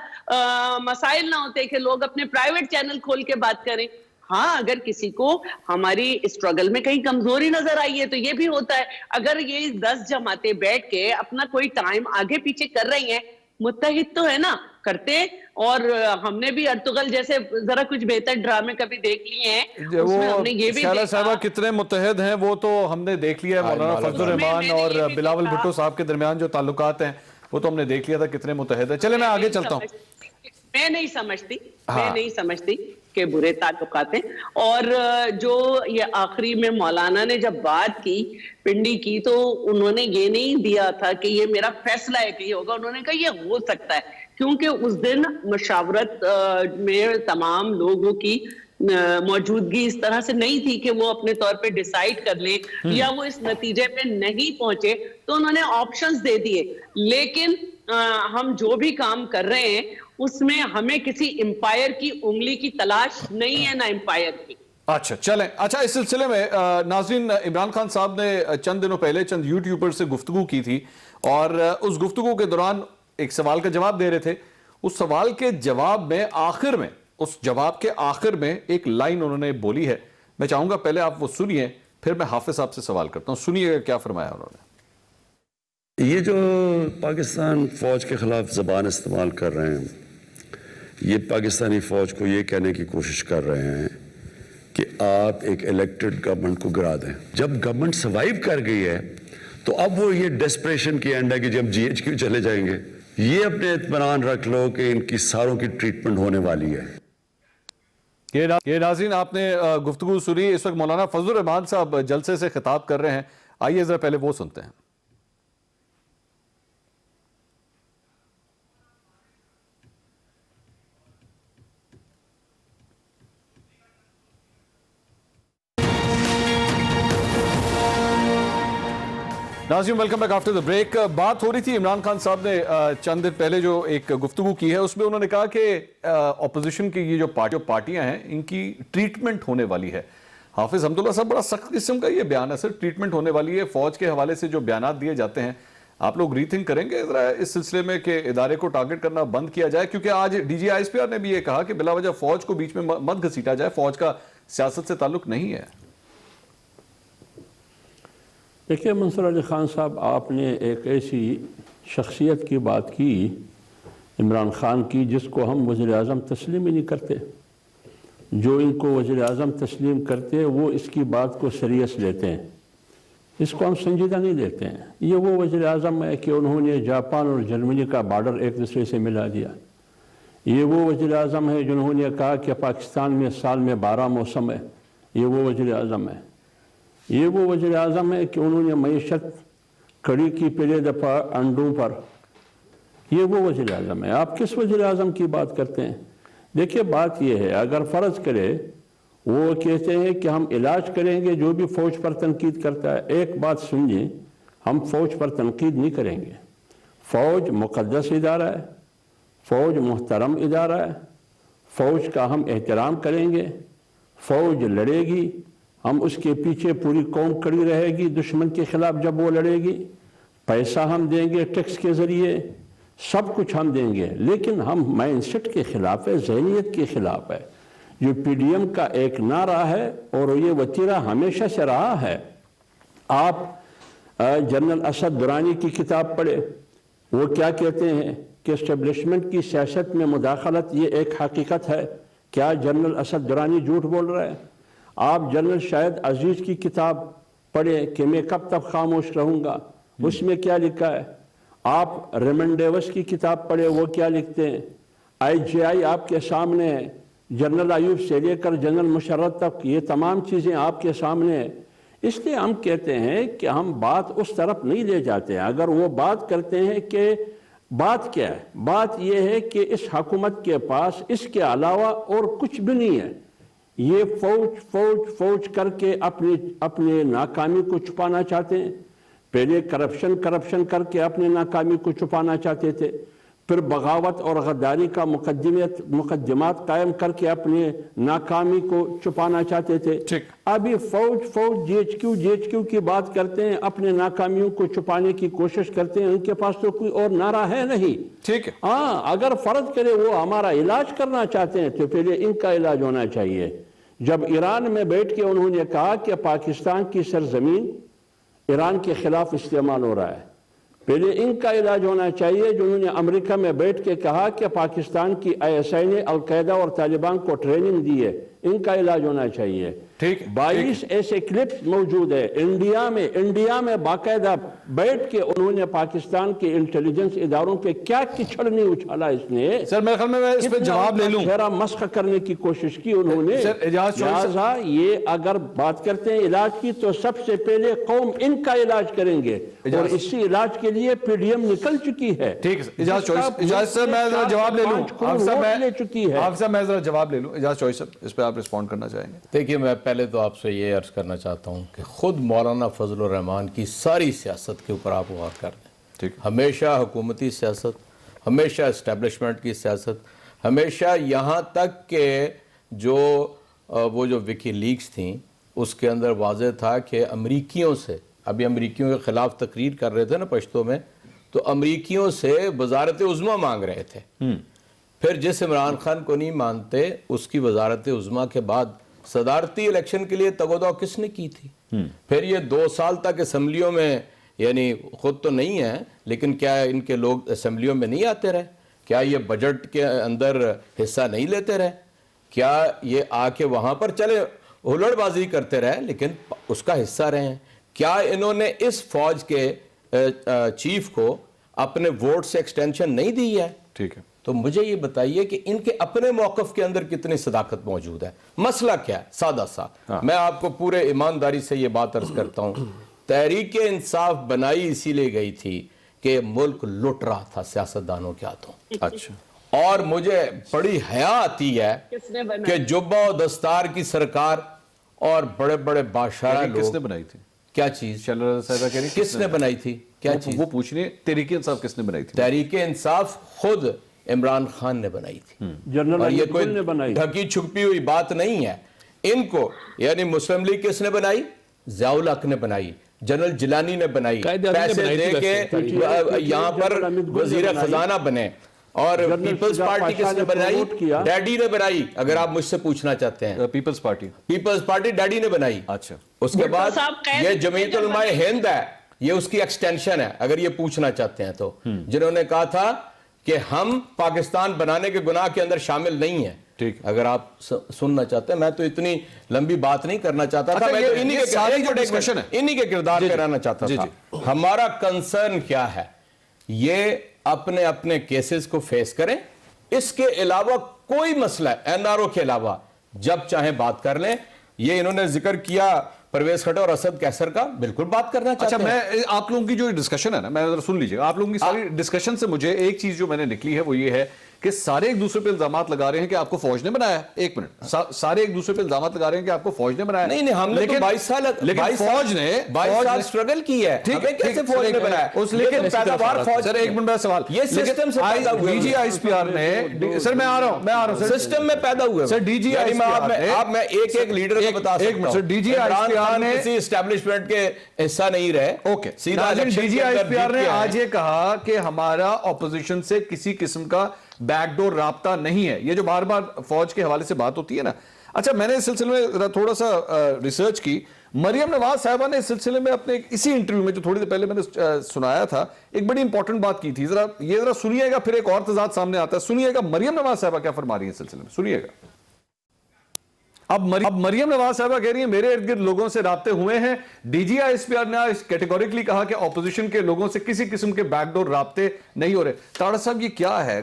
مسائل نہ ہوتے کہ لوگ اپنے پرائیویٹ چینل کھول کے بات کریں. ہاں, اگر کسی کو ہماری اسٹرگل میں کہیں کمزوری نظر آئی ہے تو یہ بھی ہوتا ہے. اگر یہ 10 جماعتیں بیٹھ کے اپنا کوئی ٹائم آگے پیچھے کر رہی ہیں, متحد تو ہے نا, کرتے. اور ہم نے بھی ارطغرل جیسے ذرا کچھ بہتر ڈرامے کبھی دیکھ لیے ہیں, اس میں ہم نے یہ بھی شیلا صاحبہ کتنے متحد ہیں وہ تو ہم نے دیکھ لیا ہے. مولانا فضل الرحمان اور بلاول بھٹو صاحب کے درمیان جو تعلقات ہیں وہ تو ہم نے دیکھ لیا تھا کتنے متحد ہیں. چلے میں آگے چلتا ہوں. میں نہیں سمجھتی کہ برے تعلقات ہیں. اور جو یہ آخری میں مولانا نے جب بات کی پنڈی کی, تو انہوں نے یہ نہیں دیا تھا کہ یہ میرا فیصلہ ہے کہ یہ ہوگا, انہوں نے کہا یہ ہو سکتا ہے, کیونکہ اس دن مشاورت میں تمام لوگوں کی موجودگی اس طرح سے نہیں تھی کہ وہ اپنے طور پہ ڈیسائیڈ کر لیں یا وہ اس نتیجے پہ نہیں پہنچے تو انہوں نے آپشنز دے دیے. لیکن ہم جو بھی کام کر رہے ہیں اس میں ہمیں کسی امپائر کی انگلی کی تلاش نہیں ہے، نہ امپائر کی. اچھا چلیں. اچھا اس سلسلے میں ناظرین، عمران خان صاحب نے چند دنوں پہلے چند یوٹیوبر سے گفتگو کی تھی اور اس گفتگو کے دوران ایک سوال کا جواب دے رہے تھے. اس سوال کے جواب میں آخر میں ایک لائن انہوں نے بولی ہے. میں چاہوں گا پہلے آپ وہ سنیے، پھر میں حافظ صاحب سے سوال کرتا ہوں. سنیے کیا فرمایا انہوں نے. یہ جو پاکستان فوج کے خلاف زبان استعمال کر رہے ہیں، یہ پاکستانی فوج کو یہ کہنے کی کوشش کر رہے ہیں کہ آپ ایک الیکٹڈ گورنمنٹ کو گرا دیں. جب گورنمنٹ سروائیو کر گئی ہے تو اب وہ یہ ڈیسپریشن کی اینڈ ہے کہ جب جی ایچ کیو چلے جائیں گے. یہ اپنے اطمینان رکھ لو کہ ان کی ساروں کی ٹریٹمنٹ ہونے والی ہے. یہ ناظرین آپ نے گفتگو سنی. اس وقت مولانا فضل الرحمان صاحب جلسے سے خطاب کر رہے ہیں. آئیے ذرا پہلے وہ سنتے ہیں. ناظرین welcome back after the break. بات ہو رہی تھی، عمران خان صاحب نے چند دن پہلے جو ایک گفتگو کی ہے اس میں انہوں نے کہا کہ اپوزیشن کی یہ جو پارٹیاں ہیں ان کی ٹریٹمنٹ ہونے والی ہے. حافظ حمداللہ صاحب بڑا سخت قسم کا یہ بیان ہے سر، ٹریٹمنٹ ہونے والی ہے. فوج کے حوالے سے جو بیانات دیے جاتے ہیں آپ لوگ ری تھنک کریں گے ذرا اس سلسلے میں کہ ادارے کو ٹارگٹ کرنا بند کیا جائے؟ کیونکہ آج D G I S P R نے بھی یہ کہا کہ بلا وجہ فوج کو بیچ میں مت گھسیٹا جائے، فوج کا سیاست سے تعلق نہیں ہے. دیکھیے منصور علی خان صاحب، آپ نے ایک ایسی شخصیت کی بات کی عمران خان کی جس کو ہم وزیر اعظم تسلیم ہی نہیں کرتے. جو ان کو وزیر اعظم تسلیم کرتے وہ اس کی بات کو سیریس لیتے ہیں، اس کو ہم سنجیدہ نہیں لیتے ہیں. یہ وہ وزیر اعظم ہے کہ انہوں نے جاپان اور جرمنی کا بارڈر ایک دوسرے سے ملا دیا. یہ وہ وزیر اعظم ہے جنہوں نے کہا کہ پاکستان میں سال میں 12 موسم ہے. یہ وہ وزیر اعظم ہے. یہ وہ وزیر اعظم ہے کہ انہوں نے معیشت کڑی کی پہلے دفعہ انڈوں پر. یہ وہ وزیر اعظم ہے. آپ کس وزیر اعظم کی بات کرتے ہیں؟ دیکھیے بات یہ ہے، اگر فرض کرے وہ کہتے ہیں کہ ہم علاج کریں گے جو بھی فوج پر تنقید کرتا ہے. ایک بات سنیے، ہم فوج پر تنقید نہیں کریں گے. فوج مقدس ادارہ ہے، فوج محترم ادارہ ہے، فوج کا ہم احترام کریں گے. فوج لڑے گی، ہم اس کے پیچھے پوری قوم کھڑی رہے گی دشمن کے خلاف. جب وہ لڑے گی پیسہ ہم دیں گے ٹیکس کے ذریعے، سب کچھ ہم دیں گے. لیکن ہم مائنڈ سیٹ کے خلاف ہے، ذہنیت کے خلاف ہے. جو پی ڈی ایم کا ایک نعرہ ہے اور یہ وتیرہ ہمیشہ سے رہا ہے. آپ جنرل اسد درانی کی کتاب پڑھے، وہ کیا کہتے ہیں کہ اسٹیبلشمنٹ کی سیاست میں مداخلت یہ ایک حقیقت ہے. کیا جنرل اسد درانی جھوٹ بول رہا ہے؟ آپ جنرل شاہد عزیز کی کتاب پڑھیں کہ میں کب تک خاموش رہوں گا، اس میں کیا لکھا ہے. آپ ریمن ڈیوس کی کتاب پڑھیں، وہ کیا لکھتے ہیں. آئی جی آئی آپ کے سامنے ہے، جنرل ایوب سے لے کر جنرل مشرف تک یہ تمام چیزیں آپ کے سامنے ہیں. اس لیے ہم کہتے ہیں کہ ہم بات اس طرف نہیں لے جاتے ہیں. اگر وہ بات کرتے ہیں کہ بات کیا ہے، بات یہ ہے کہ اس حکومت کے پاس اس کے علاوہ اور کچھ بھی نہیں ہے. یہ فوج فوج فوج کر کے اپنے ناکامی کو چھپانا چاہتے ہیں. پہلے کرپشن کر کے اپنے ناکامی کو چھپانا چاہتے تھے، پھر بغاوت اور غداری کا مقدمات قائم کر کے اپنے ناکامی کو چھپانا چاہتے تھے. ابھی فوج جی ایچ کیو کی بات کرتے ہیں، اپنے ناکامیوں کو چھپانے کی کوشش کرتے ہیں. ان کے پاس تو کوئی اور نعرہ ہے نہیں. ٹھیک ہے، ہاں اگر فرض کرے وہ ہمارا علاج کرنا چاہتے ہیں تو پہلے ان کا علاج ہونا چاہیے. جب ایران میں بیٹھ کے انہوں نے کہا کہ پاکستان کی سرزمین ایران کے خلاف استعمال ہو رہا ہے، پہلے ان کا علاج ہونا چاہیے. جو انہوں نے امریکہ میں بیٹھ کے کہا کہ پاکستان کی آئی ایس آئی نے القاعدہ اور طالبان کو ٹریننگ دی ہے، ان کا علاج ہونا چاہیے. ٹھیک ہے 22 ایسے کلپس موجود ہے انڈیا میں باقاعدہ بیٹھ کے انہوں نے پاکستان کے انٹیلیجنس اداروں پہ کیا کچڑ نہیں اچھالا اس نے. سر میرے خیال میں اس پہ جواب لے لوں. چہرہ مسخ کرنے کی کوشش کی انہوں نے. لہٰذا یہ اگر بات کرتے ہیں علاج کی تو سب سے پہلے قوم ان کا علاج کریں گے اور اسی علاج کے لیے پی ڈی ایم نکل چکی ہے. ٹھیک ہے اجازت سر میں ذرا جواب لے لوں. آپ سے میں ذرا جواب لے لوں. اجازت چوہی صاحب اس پہ آپ رسپونڈ کرنا چاہیں گے؟ دیکھیے میں پہلے تو آپ سے یہ عرض کرنا چاہتا ہوں کہ خود مولانا فضل الرحمان کی ساری سیاست کے اوپر آپ غور کر دیں. ہمیشہ حکومتی سیاست، ہمیشہ اسٹیبلشمنٹ کی سیاست، ہمیشہ یہاں تک کہ وہ جو وکی لیکس تھیں اس کے اندر واضح تھا کہ امریکیوں سے، ابھی امریکیوں کے خلاف تقریر کر رہے تھے نا پشتوں میں، تو امریکیوں سے وزارت عظمیٰ مانگ رہے تھے. پھر جس عمران خان کو نہیں مانتے اس کی وزارت عظمیٰ کے بعد صدارتی الیکشن کے لیے تگودو کس نے کی تھی؟ پھر یہ 2 سال تک اسمبلیوں میں، یعنی خود تو نہیں ہے لیکن کیا ان کے لوگ اسمبلیوں میں نہیں آتے رہے؟ کیا یہ بجٹ کے اندر حصہ نہیں لیتے رہے؟ کیا یہ آ کے وہاں پر چلے ہلڑ بازی کرتے رہے لیکن اس کا حصہ رہے ہیں؟ کیا انہوں نے اس فوج کے چیف کو اپنے ووٹ سے ایکسٹینشن نہیں دی ہے؟ ٹھیک ہے. تو مجھے یہ بتائیے کہ ان کے اپنے موقف کے اندر کتنی صداقت موجود ہے. مسئلہ کیا ہے؟ سادہ سا میں آپ کو پورے ایمانداری سے یہ بات عرض کرتا ہوں. تحریک انصاف بنائی اسی لیے گئی تھی کہ ملک لٹ رہا تھا سیاستدانوں کے ہاتھوں. اچھا. اور مجھے بڑی حیا آتی ہے کہ جبہ و دستار کی سرکار اور بڑے بڑے بادشاہ لوگ. کس نے بنائی تھی؟ کیا چیز؟ کس نے بنائی تھی؟ کیا چیز؟ وہ پوچھنے تحریک انصاف کس نے بنائی تھی؟ تحریک انصاف خود عمران خان نے بنائی تھی. اور یہ کوئی ڈھکی چھپی ہوئی بات نہیں ہے. ان کو یعنی مسلم لیگ کس نے بنائی؟ ضیاء الحق نے بنائی، جنرل جیلانی نے بنائی، پیسے دے کے یہاں پر وزیر خزانہ بنے. اور پیپلز پارٹی کس نے بنائی؟ ڈیڈی نے بنائی. اگر آپ مجھ سے پوچھنا چاہتے ہیں پیپلز پارٹی ڈیڈی نے بنائی. اچھا. اس کے بعد یہ جمعیت علماء ہند ہے، یہ اس کی ایکسٹینشن ہے اگر یہ پوچھنا چاہتے ہیں تو، جنہوں نے کہا تھا کہ ہم پاکستان بنانے کے گناہ کے اندر شامل نہیں ہیں. اگر آپ سننا چاہتے ہیں، میں تو اتنی لمبی بات نہیں کرنا چاہتا تھا، میں تو انہی کے کردار پہ رہنا چاہتا تھا. ہمارا کنسرن کیا ہے؟ یہ اپنے اپنے کیسز کو فیس کریں. اس کے علاوہ کوئی مسئلہ ہے این آر او کے علاوہ جب چاہیں بات کر لیں. یہ انہوں نے ذکر کیا پرویز خٹک اور اسد کیسر کا، بالکل بات کرنا چاہتے ہیں. اچھا، میں آپ لوگوں کی جو ڈسکشن ہے نا، میں ذرا سن لیجیے. آپ لوگوں کی ساری ڈسکشن سے مجھے ایک چیز جو میں نے نکلی ہے وہ یہ ہے کہ سارے ایک دوسرے پہ الزامات لگا رہے ہیں کہ آپ کو فوج نے بنایا. ایک منٹ، سارے ایک دوسرے پہ الزامات لگا رہے ہیں کہ آپ کو فوج نے بنایا. نہیں، ہم نے 22 سال فوج نے 22 سال سٹرگل کی ہے. ہمیں کیسے فوج نے بنایا؟ لیکن پیداوار فوج. سر ایک منٹ میرا سوال، یہ سسٹم سے پیدا ہوئے. D G I S P R نے، سر میں آ رہا ہوں سسٹم میں پیدا ہوئے. سر ڈی جی آئی آپ میں ایک ایک لیڈر کو بتا سکتا ہوں. D G I S P R نے کسی اسٹیبلشمنٹ کے حصہ نہیں رہے. Okay. D G I S P R نے آج یہ کہا کہ ہمارا اپوزیشن سے کسی قسم کا بیک ڈور رابطہ نہیں ہے. یہ جو بار بار فوج کے حوالے سے بات ہوتی ہے نا. اچھا، میں نے اس سلسلے میں تھوڑا سا ریسرچ کی. مریم نواز صاحبہ نے اس سلسلے میں اپنے اسی انٹرویو میں جو تھوڑی دیر پہلے میں نے سنایا تھا، ایک بڑی امپورٹنٹ بات کی تھی. ذرا سنیے گا، پھر ایک اور تضاد سامنے آتا ہے. سنیے گا مریم نواز صاحبہ کیا فرما رہی ہیں اس سلسلے میں. سنیے گا. اب مریم نواز صاحبہ کہہ رہی ہیں میرے ارد گرد لوگوں سے رابطے ہوئے ہیں. D G I S P R نے کیٹیگوریکلی کہا کہ اپوزیشن کے لوگوں سے کسی قسم کے بیک ڈور رابطے نہیں ہو رہے. تاڑا صاحب یہ کیا ہے؟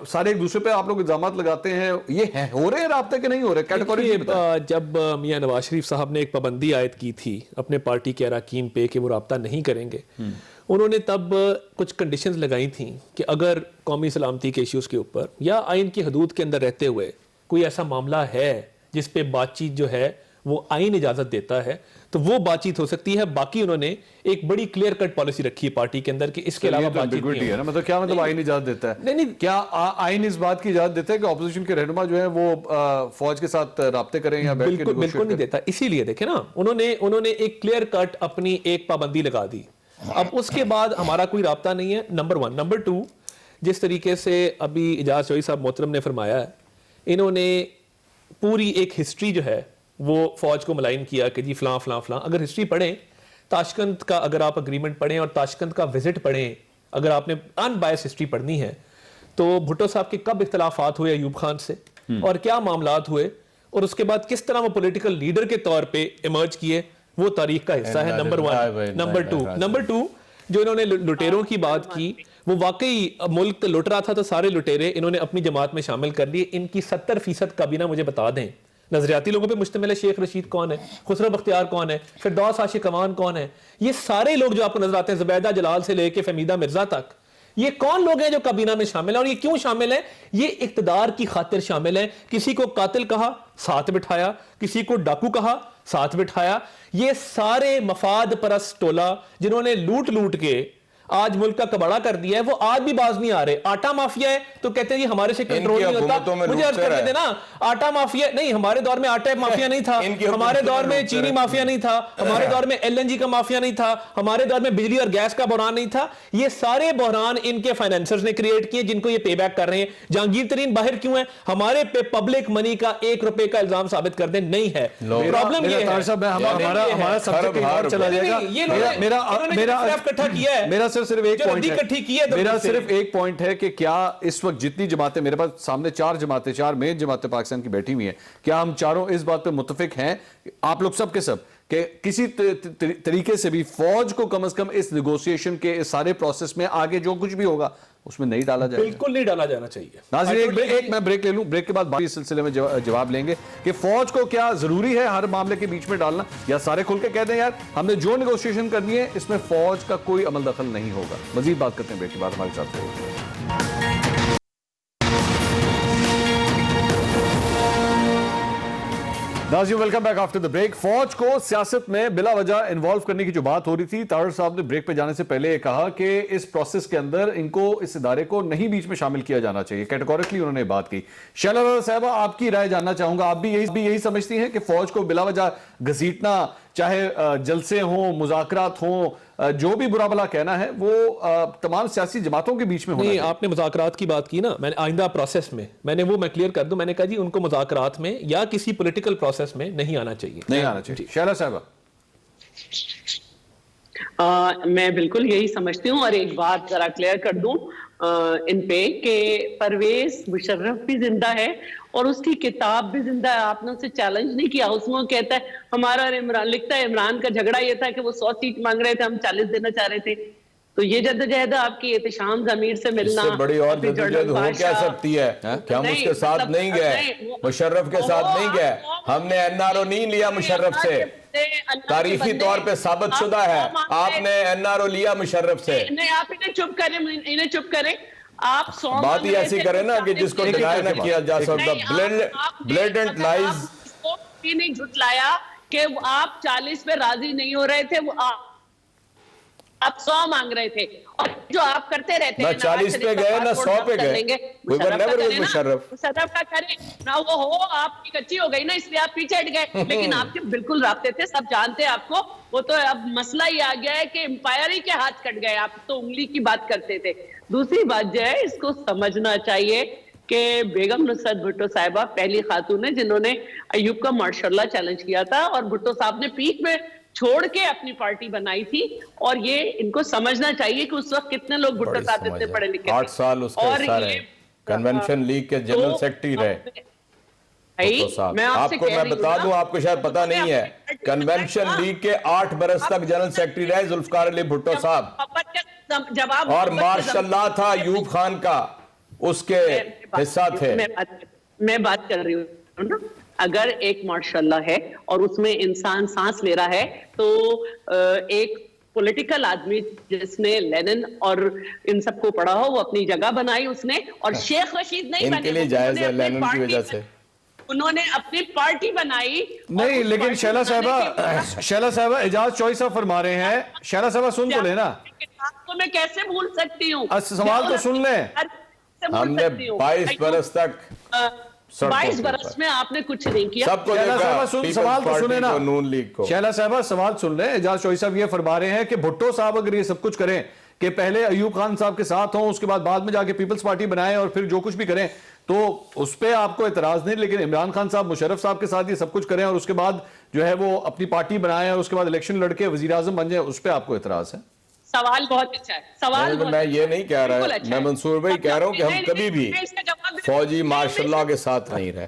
سارے ایک دوسرے پہ آپ لوگ الزامات لگاتے ہیں، یہ ہو رہے ہیں رابطے کے نہیں ہو رہے؟ کیٹیگوریکلی جب میاں نواز شریف صاحب نے ایک پابندی عائد کی تھی اپنے پارٹی کے اراکین پہ کہ وہ رابطہ نہیں کریں گے، انہوں نے تب کچھ کنڈیشنز لگائی تھیں کہ اگر قومی سلامتی کے ایشوز کے اوپر یا آئین کی حدود کے اندر رہتے ہوئے کوئی ایسا معاملہ ہے جس پہ بات چیت جو ہے وہ آئین اجازت دیتا ہے تو وہ بات چیت ہو سکتی ہے. باقی انہوں نے ایک بڑی کلیئر کٹ پالیسی رکھی ہے پارٹی کے اندر کہ اس کے علاوہ بات چیت نہیں ہے. مطلب کیا مطلب آئین اجازت دیتا ہے؟ نہیں، کیا آئین اس بات کی اجازت دیتا ہے کہ اپوزیشن کے رہنما جو ہیں وہ فوج کے ساتھ رابطے کریں یا بیٹھ کے؟ بالکل نہیں دیتا. اسی لیے دیکھیں نا، انہوں نے ایک کلیئر کٹ اپنی ایک پابندی لگا دی. اب اس کے بعد ہمارا کوئی رابطہ نہیں ہے، نمبر 1. نمبر 2، جس طریقے سے ابھی اجاز چوہی صاحب محترم نے فرمایا ہے، انہوں نے پوری ایک ہسٹری جو ہے وہ فوج کو ملائن کیا کہ جی فلاں فلاں فلاں. اگر ہسٹری پڑھیں، تاشقند کا اگر آپ اگریمنٹ پڑھیں اور تاشقند کا وزٹ پڑھیں، اگر آپ نے ان بائس ہسٹری پڑھنی ہے تو بھٹو صاحب کے کب اختلافات ہوئے ایوب خان سے اور کیا معاملات ہوئے، اور اس کے بعد کس طرح وہ پولیٹیکل لیڈر کے طور پہ ایمرج کیے وہ تاریخ کا حصہ ہے. نمبر 1. نمبر 2 جو انہوں نے لٹیروں کی بات کی, وہ واقعی ملک لٹ رہا تھا تو سارے لٹیرے انہوں نے اپنی جماعت میں شامل کر لیے. ان کی 70% کابینہ مجھے بتا دیں نظریاتی لوگوں پہ مشتمل ہے. شیخ رشید کون ہے, خسرو بختیار کون ہے, فردوس عاشق امان کون ہے, یہ سارے لوگ جو آپ کو نظر آتے ہیں, زبیدہ جلال سے لے کے فہمیدہ مرزا تک, یہ کون لوگ ہیں جو کابینہ میں شامل ہیں؟ اور یہ کیوں شامل ہیں؟ یہ اقتدار کی خاطر شامل ہیں. کسی کو قاتل کہا, ساتھ بٹھایا, کسی کو ڈاکو کہا, ساتھ بٹھایا. یہ سارے مفاد پرست ٹولہ جنہوں نے لوٹ کے آج ملک کا کباڑا کر دیا ہے, وہ آج بھی باز نہیں آ رہے. آٹا مافیا ہے تو کہتے ہیں جی ہمارے سے کنٹرول نہیں ہوتا. مجھے عرض کر دیتے نا, آٹا مافیا نہیں, ہمارے دور میں آٹا مافیا نہیں تھا, ہمارے دور میں چینی مافیا نہیں تھا, ہمارے دور میں LNG کا مافیا نہیں تھا, ہمارے دور میں بجلی اور گیس کا بحران نہیں تھا. یہ سارے بحران ان کے فائنینسرز نے کریٹ کیے جن کو یہ پے بیک کر رہے ہیں. جہانگیر ترین باہر کیوں ہے؟ ہمارے پہ پبلک منی کا 1 روپے کا الزام ثابت کر دیں نہیں ہے. پرابلم یہ ہے ہمارا سبجیکٹ چلا جائے گا. میرا صرف ایک پوائنٹ ہے, میرا صرف ایک پوائنٹ ہے کہ کیا اس وقت جتنی جماعتیں, میرے پاس سامنے 4 مین جماعتیں پاکستان کی بیٹھی ہوئی ہیں, کیا ہم چاروں اس بات پہ متفق ہیں, آپ لوگ سب کے سب, کہ کسی طریقے سے بھی فوج کو کم از کم اس نیگوسیشن کے اس سارے پروسیس میں آگے جو کچھ بھی ہوگا اس میں نہیں ڈالا جائے؟ بالکل نہیں ڈالا جانا چاہیے. ناظرین ایک میں بریک لے لوں, بریک کے بعد باقی سلسلے میں جواب لیں گے کہ فوج کو کیا ضروری ہے ہر معاملے کے بیچ میں ڈالنا, یا سارے کھل کے کہہ دیں یار ہم نے جو نیگوسیشن کرنی ہے اس میں فوج کا کوئی عمل دخل نہیں ہوگا. مزید بات کرتے ہیں بریک کے بعد, ہمارے ساتھ رہیے. ناظرین welcome back after the break. فوج کو سیاست میں بلا وجہ انوالو کرنے کی جو بات ہو رہی تھی, طاہر صاحب نے بریک پہ جانے سے پہلے یہ کہا کہ اس پروسیس کے اندر ان کو, اس ادارے کو نہیں بیچ میں شامل کیا جانا چاہیے. کیٹیگوریکلی انہوں نے بات کی. شیلا صاحبہ آپ کی رائے جاننا چاہوں گا, آپ بھی یہی سمجھتی ہیں کہ فوج کو بلا وجہ گھسیٹنا, چاہے جلسے ہوں, مذاکرات ہوں, جو بھی برا بلا کہنا ہے وہ تمام سیاسی جماعتوں کے بیچ میں ہونا نہیں؟ چاہیے. آپ نے مذاکرات کی بات کی نا, میں نے آئندہ پروسیس میں میں کلیئر کر دوں, میں نے کہا جی ان کو مذاکرات میں یا کسی پولیٹیکل پروسیس میں نہیں آنا چاہیے. نہیں آنا چاہیے. شیلا صاحبہ میں بالکل یہی سمجھتی ہوں. اور ایک بات ذرا کلیئر کر دوں ان پہ کہ پرویز مشرف بھی زندہ ہے اور اس کی کتاب بھی زندہ ہے. آپ نے اسے چیلنج نہیں کیا. اس میں وہ کہتا ہے ہمارا اور عمران, لکھتا ہے عمران کا جھگڑا یہ تھا کہ وہ 100 سیٹ مانگ رہے تھے, ہم 40 دینا چاہ رہے تھے. تو یہ جدوجہد آپ کی احتشام ضمیر سے ملنا, اس سے بڑی اور جدوجہد ہو کیا سکتی ہے کہ ہم اس کے ساتھ نہیں گئے, مشرف کے ساتھ نہیں گئے, ہم نے NRO نہیں لیا مشرف سے, تاریخی طور پہ ثابت شدہ ہے. آپ نے NRO لیا مشرف سے. نہیں, آپ انہیں چپ کریں. آپ بات ہی ایسی کریں نا کہ جس کو ڈینائی نہ کیا جا سکتا. بلیڈنٹ لائز نہیں جھٹلایا کہ آپ 40 پہ راضی نہیں ہو رہے تھے, وہ آپ 100 مانگ رہے تھے, اور جو آپ کرتے رہتے ہیں نہ 40 پہ گئے نہ 100 پہ گئے. مشرف کا کریں نہ وہ ہو, آپ کی کچی ہو گئی نا, اس لیے آپ پیچھے ہٹ گئے. لیکن آپ کے بالکل رابطے تھے, سب جانتے ہیں آپ کو. وہ تو اب مسئلہ ہی آ گیا ہے کہ امپائر ہی کے ہاتھ کٹ گئے, آپ تو انگلی کی بات کرتے تھے. دوسری بات جو ہے اس کو سمجھنا چاہیے کہ بیگم نصرت بھٹو صاحبہ پہلی خاتون ہے جنہوں نے ایوب کا ماشاء اللہ چیلنج کیا تھا, اور بھٹو صاحب نے پیک میں چھوڑ کے اپنی پارٹی بنائی تھی. اور یہ ان کو سمجھنا چاہیے کہ اس وقت کتنے لوگ بھٹو صاحب اتنے پڑھے لکھے تھے. 8 سال اس کے حصہ رہے, کنونشن لیگ کے جنرل سیکٹری رہے. آپ کو میں بتا دوں, آپ کو شاید پتا نہیں ہے, کنونشن لیگ کے 8 برس تک جنرل سیکٹری رہے ذوالفقار علی بھٹو صاحب, اور ماشاء اللہ تھا ایوب خان کا اس کے حصہ تھے. میں بات کر رہی ہوں نا, اگر ایک ماشاء اللہ ہے اور اس میں انسان سانس لے رہا ہے, تو ایک پولیٹیکل آدمی جس نے لینن اور ان سب کو پڑھا ہو, وہ اپنی جگہ بنائی اس نے. اور شیخ رشید نہیں بنے, ان کے لیے جائز ہے لینن کی وجہ سے, انہوں نے اپنی پارٹی بنائی. نہیں لیکن شیلا صاحبہ اعجاز چوئی صاحب فرما رہے ہیں. شیلا صاحبہ سن تو لینا, تو میں کیسے بھول سکتی ہوں, سوال تو سن لیں. ہم نے 22 برس تک 22 برس میں آپ نے کچھ نہیں کیا. سب کو دیکھا, سوال تو سنیں نا, نون لیگ کو. شیلا صاحبہ سوال سن لیں. اعجاز چوئی صاحب یہ فرما رہے ہیں کہ بھٹو صاحب اگر یہ سب کچھ کریں کہ پہلے ایوب خان صاحب کے ساتھ ہوں, اس کے بعد میں جا کے پیپلز پارٹی بنائیں اور پھر جو کچھ بھی کریں, تو اس پہ آپ کو اعتراض نہیں. لیکن عمران خان صاحب مشرف صاحب کے ساتھ یہ سب کچھ کریں اور اس کے بعد جو ہے وہ اپنی پارٹی بنائیں اور اس کے بعد الیکشن لڑ کے وزیر اعظم بن جائیں, اس پہ آپ کو اعتراض ہے؟ سوال بہت اچھا ہے. سوال میں یہ نہیں کہہ رہا, میں منصور بھائی کہہ رہا ہوں کہ ہم کبھی بھی فوجی ماشاء اللہ کے ساتھ نہیں رہے.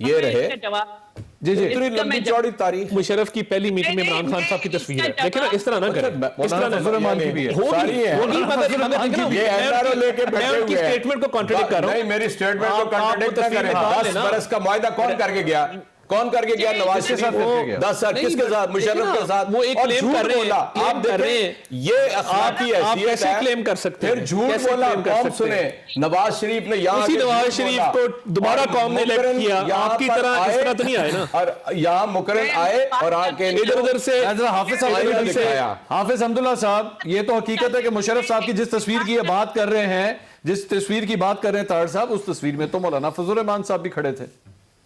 یہ رہے جی جی اتنی لمبی چوڑی تاریخ مشرف کی پہلی میٹنگ میں عمران خان صاحب کی تصویر ہے، لیکن اس طرح نہ کریں، اس طرح نہ ساری ہیں یہ NRO لے کے بیٹھے ہوئے ہیں، اسٹیٹمنٹ کو کانٹریڈکٹ کر رہا ہوں. نہیں میری اسٹیٹمنٹ کو کانٹریڈکٹ نہ کریں. 10 برس کا معاہدہ کون کر کے گیا؟ کون کر کے گیا؟ نواز شریف. 10 سال کس کے ساتھ؟ مشرف کے ساتھ. وہ ایک کلیم کر رہے ہیں، آپ دیکھیں یہ اخلاقی آپ حیثیت کیسے ہے. کلیم کر سکتے ہیں؟ پھر جھوٹ بولا. قوم سنے نواز شریف نے یہاں اسی نواز شریف کو دوبارہ قوم نے الیکٹ کیا، آپ کی طرح اس طرح تو نہیں آئے نا. اور یہاں مقرن آئے اور آ کے ادھر ادھر سے حافظ حمداللہ صاحب، یہ تو حقیقت ہے کہ مشرف صاحب کی جس تصویر کی یہ بات کر رہے ہیں، جس تصویر کی بات کر رہے ہیں طاہر صاحب، اس تصویر میں تو مولانا فضل الرحمان صاحب بھی کھڑے تھے.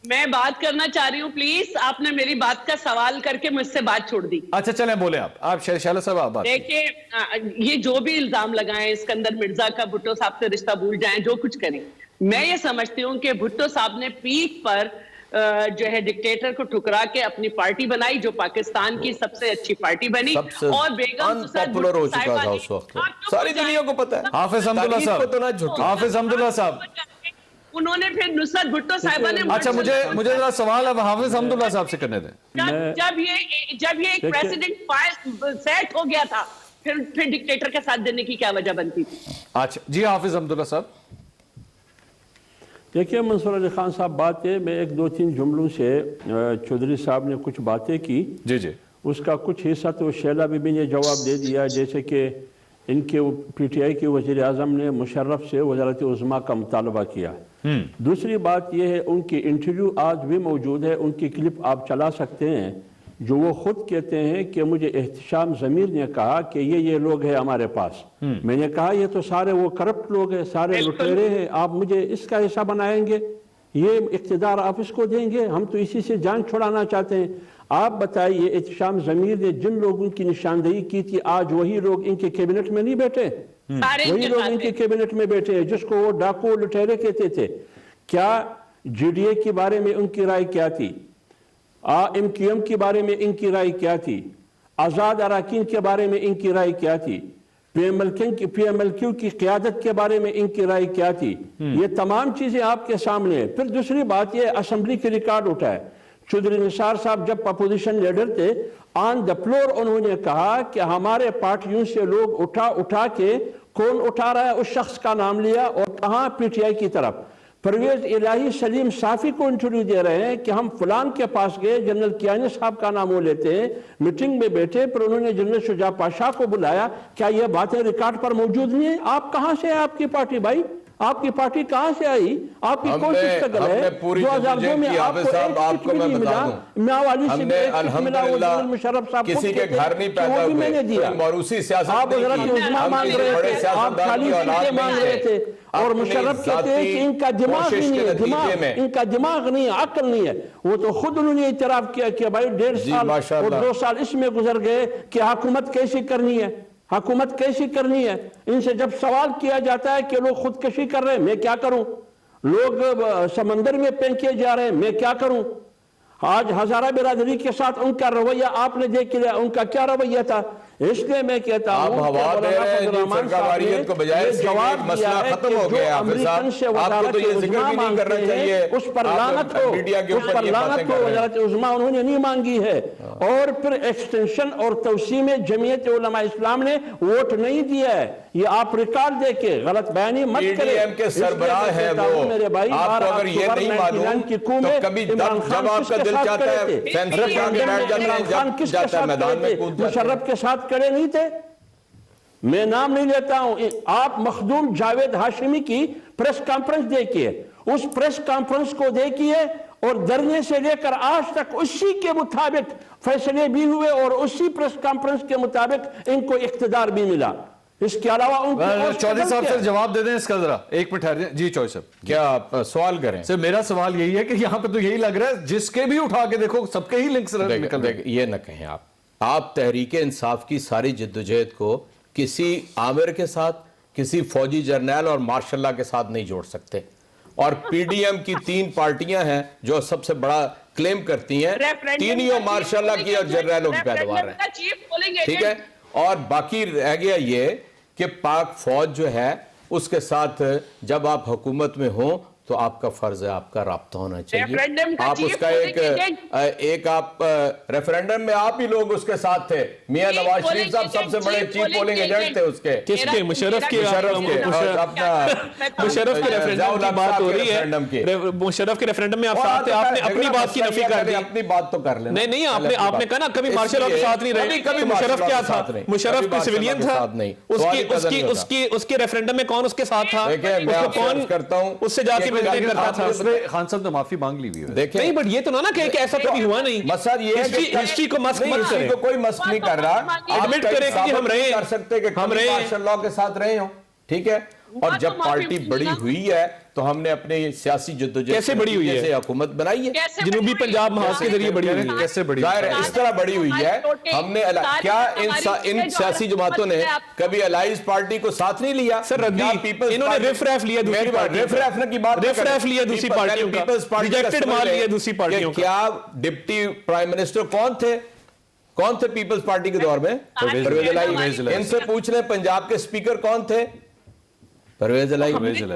میں بات کرنا چاہ رہی ہوں پلیز، آپ نے میری بات کا سوال کر کے مجھ سے بات چھوڑ دی. اچھا چلیں بولے آپ شہلا صاحب آپ بات. دیکھیں یہ جو بھی الزام لگائیں اسکندر مرزا کا بھٹو صاحب سے رشتہ بھول جائیں، جو کچھ کریں، میں یہ سمجھتی ہوں کہ بھٹو صاحب نے پیٹھ پر جو ہے ڈکٹیٹر کو ٹھکرا کے اپنی پارٹی بنائی جو پاکستان کی سب سے اچھی پارٹی بنی اور بیگم پاپولر ہو چکا تھا اس وقت. ساری دنیا کو پتا ہے. حافظ حمداللہ صاحب، حافظ حمداللہ صاحب انہوں نے پھر نصرت بھٹو صاحبہ نے اچھا مجھے ذرا سوال اب حافظ حمداللہ صاحب سے کرنے دیں. جب یہ ایک پریزیڈنٹ سیٹ ہو گیا تھا پھر ڈکٹیٹر کا ساتھ دینے کی کیا وجہ بنتی تھی؟ اچھا جی حافظ حمداللہ صاحب. دیکھیے منصور علی خان صاحب بات ہے، میں 2-3 جملوں سے چودھری صاحب نے کچھ باتیں کی، جی جی اس کا کچھ حصہ تو شیلا بی بی نے جواب دے دیا، جیسے کہ ان کے پی ٹی آئی کے وزیر اعظم نے مشرف سے وزارت عظمیٰ کا مطالبہ کیا. دوسری بات یہ ہے ان کی انٹرویو آج بھی موجود ہے، ان کی کلپ آپ چلا سکتے ہیں، جو وہ خود کہتے ہیں کہ مجھے احتشام ضمیر نے کہا کہ یہ لوگ ہیں ہمارے پاس. میں نے کہا یہ تو سارے وہ کرپٹ لوگ ہیں، سارے لٹیرے ہیں، آپ مجھے اس کا حصہ بنائیں گے؟ یہ اقتدار آپ اس کو دیں گے؟ ہم تو اسی سے جان چھڑانا چاہتے ہیں. آپ بتائیے احتشام ضمیر نے جن لوگوں کی نشاندہی کی تھی آج وہی لوگ ان کے کیبنٹ میں نہیں بیٹھے؟ وہی لوگ ان کے کیبنٹ میں بیٹھے ہیں جس کو وہ ڈاکو لٹیرے کہتے تھے. کیا جی ڈی اے کے بارے میں ان کی رائے کیا تھی؟ ایم کیو ایم کے بارے میں ان کی رائے کیا تھی؟ آزاد اراکین کے بارے میں ان کی رائے کیا تھی؟ پی ایم ایل کیو کی قیادت کے بارے میں ان کی رائے کیا تھی؟ یہ تمام چیزیں آپ کے سامنے ہیں. پھر دوسری بات یہ اسمبلی کے ریکارڈ اٹھائے. چودھری نثار صاحب جب اپوزیشن لیڈر تھے آن دا فلور انہوں نے کہا کہ ہمارے پارٹیوں سے لوگ اٹھا کے کون اٹھا رہا ہے اس شخص کا نام لیا اور کہاں پی ٹی آئی کی طرف. پرویز الہی سلیم صافی کو انٹرویو دے رہے ہیں کہ ہم فلان کے پاس گئے، جنرل کیانی صاحب کا نام وہ لیتے ہیں، میٹنگ میں بیٹھے پر انہوں نے جنرل شجاع پاشا کو بلایا. کیا یہ باتیں ریکارڈ پر موجود نہیں ہیں؟ آپ کہاں سے ہے آپ کی پارٹی بھائی؟ آپ کی پارٹی کہاں سے آئی؟ آپ کی کون سی شکل ہے؟ 2002 میں آپ کو ایک سیٹ بھی نہیں ملا، میاوالی سے بھی ایک سیٹ ملا، وہ جنرل مشرف صاحب کسی کے گھر نہیں پیدا ہوئے، میں نے دیا. موروثی سیاست آپ وزارت عظمیٰ مانگ رہے تھے، آپ خالی سیٹیں مانگ رہے تھے اور مشرف کہتے ہیں کہ ان کا دماغ نہیں ہے، ان کا دماغ نہیں ہے، عقل نہیں ہے. وہ تو خود انہوں نے اعتراف کیا کہ بھائی 1.5 سال اور 2 سال اس میں گزر گئے کہ حکومت کیسی کرنی ہے، حکومت کیسی کرنی ہے. ان سے جب سوال کیا جاتا ہے کہ لوگ خودکشی کر رہے ہیں، میں کیا کروں؟ لوگ سمندر میں پھینکے جا رہے ہیں، میں کیا کروں؟ آج ہزارہ برادری کے ساتھ ان کا رویہ آپ نے دیکھ لیا، ان کا کیا رویہ تھا. اس لیے میں کہتا ہوں آپ ہوا دے رہے ہیں جی فرقہ واریت کو بجائے اس کے مسئلہ ختم ہو گیا. امریکن سے وزارت عظمیٰ مانگتے ہیں اس پر لعنت ہو، اس پر لعنت ہو. وزارت عظمیٰ انہوں نے نہیں مانگی ہے. اور پھر ایکسٹینشن اور توسیع میں جمعیت علماء اسلام نے ووٹ نہیں دیا ہے. یہ آپ ریکارڈ دے کے غلط بیانی مت کریں. پی ڈی ایم کے سربراہ ہیں وہ. آپ کو اگر یہ نہیں معلوم تو کبھی جب آپ کا دل چاہتا ہے فینسی جا کے بیٹھ جاتے ہیں، جب جاتا ہے میدان میں کود جاتے ہیں. مشرف کے ساتھ کھڑے نہیں تھے. میں نام نہیں لیتا ہوں. آپ مخدوم جاوید ہاشمی کی پریس کانفرنس دیکھیے، اس پریس کانفرنس کو دیکھیے اور دھرنے سے لے کر آج تک اسی کے مطابق فیصلے بھی ہوئے اور اسی پریس کانفرنس کے مطابق ان کو اقتدار بھی ملا. اس کے علاوہ ان کو چودھری صاحب سے جواب دے دیں اس کا ذرا ایک منٹ ٹھہر جائیں. جی چودھری صاحب کیا آپ سوال کریں؟ سر میرا سوال یہی ہے کہ یہاں پہ تو یہی لگ رہا ہے جس کے بھی اٹھا کے دیکھو سب کے ہی لنکس نکل رہے ہیں. یہ نہ کہیں آپ تحریک انصاف کی ساری جدوجہد کو کسی عامر کے ساتھ، کسی فوجی جرنیل اور مارشاء اللہ کے ساتھ نہیں جوڑ سکتے. اور پی ڈی ایم کی 3 پارٹیاں ہیں جو سب سے بڑا کلیم کرتی ہیں، تینوں مارشاء اللہ کی اور جرنیلوں کی پیداوار ہیں. ٹھیک ہے. اور باقی رہ گیا یہ کہ پاک فوج جو ہے اس کے ساتھ جب آپ حکومت میں ہوں تو آپ کا فرض ہے آپ کا رابطہ ہونا چاہیے. ریفرینڈم کا آپ اس کا ایک آپ ریفرینڈم میں آپ ہی لوگ اس کے ساتھ تھے. میاں نواز شریف صاحب سب سے بڑے چیف پولنگ ایجنٹ تھے اس کے. کس کے؟ مشرف کے ریفرینڈم کی بات ہو رہی ہے. مشرف کے ریفرینڈم میں آپ ساتھ تھے, آپ نے اپنی بات کی نفی کر دی. اپنی بات تو کر لینا. نہیں آپ نے کہا نا کبھی مارشل لا کے ساتھ نہیں رہے. کبھی مشرف کیا تھا؟ مشرف کوئی سویلین تھا؟ اس کے ریفرینڈم میں کون اس کے ساتھ تھا؟ میں کون کرتا ہوں اس سے جا کے وزٹ کرتا تھا. خان صاحب نے معافی مانگ لی ہوئی ہے. نہیں بٹ یہ تو نہ کہ ایسا کبھی ہوا نہیں. مسئلہ یہ ہے کہ ہسٹری کو مسخ مت کریں. کوئی مسخ نہیں کر رہا. ایڈمٹ کریں کہ ہم رہے کر سکتے کہ ہم مارشل لا کے ساتھ رہے ہوں, ٹھیک ہے. اور جب پارٹی بڑی ہوئی ہے تو ہم نے اپنے سیاسی جدوجہد کیسے بڑی ہوئی ہے؟ حکومت بنائی ہے. جنوبی پنجاب محاذ کے ذریعے بڑی ہوئی ہے. کیسے بڑی ظاہر ہے اس طرح بڑی ہوئی ہے. ہم نے کیا ان سیاسی جماعتوں نے کبھی الائنس پارٹی کو ساتھ نہیں لیا؟ سر ردی انہوں نے ریف ریف لیا دوسری پارٹیوں کا. ریف ریف لیا دوسری پارٹیوں کا. ریجیکٹڈ مال لیا دوسری پارٹیوں کا. کیا ڈپٹی پرائم منسٹر کون تھے پیپلز پارٹی کے دور میں؟ پرویز الہی. ان سے پوچھ لیں پنجاب کے اسپیکر کون تھے؟ پرویز الہی.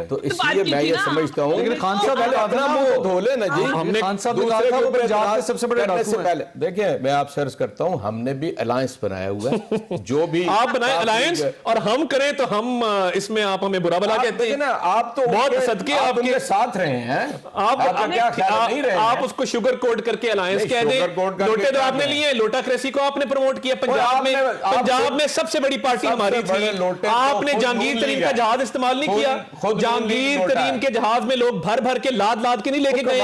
تو اس لیے میں یہ سمجھتا ہوں لیکن خان صاحب پہلے اپنا منہ دھو لیں نا جی. ہم نے خان صاحب نے کہا تھا وہ پنجاب کے سب سے بڑے ڈاکو ہیں. دیکھیں میں آپ سے عرض کرتا ہوں ہم نے بھی الائنس بنایا ہوا ہے. جو بھی آپ بنائیں الائنس اور ہم کریں تو ہم اس میں آپ ہمیں برا بلا کہتے ہیں. آپ تو بہت صدقے آپ کے ساتھ رہے ہیں. آپ اس کو شوگر کوٹ کر کے الائنس کہہ دیں. لوٹے تو آپ نے لیے, لوٹا کریسی کو آپ نے پروموٹ کیا. پنجاب میں سب سے بڑی پارٹی ہماری تھی. آپ نے جہانگیر ترین کا جہاز استعمال نہیں کیا. جہانگیر ترین کے جہاز میں لوگ بھر کے لاد کے نہیں لے کے گئے.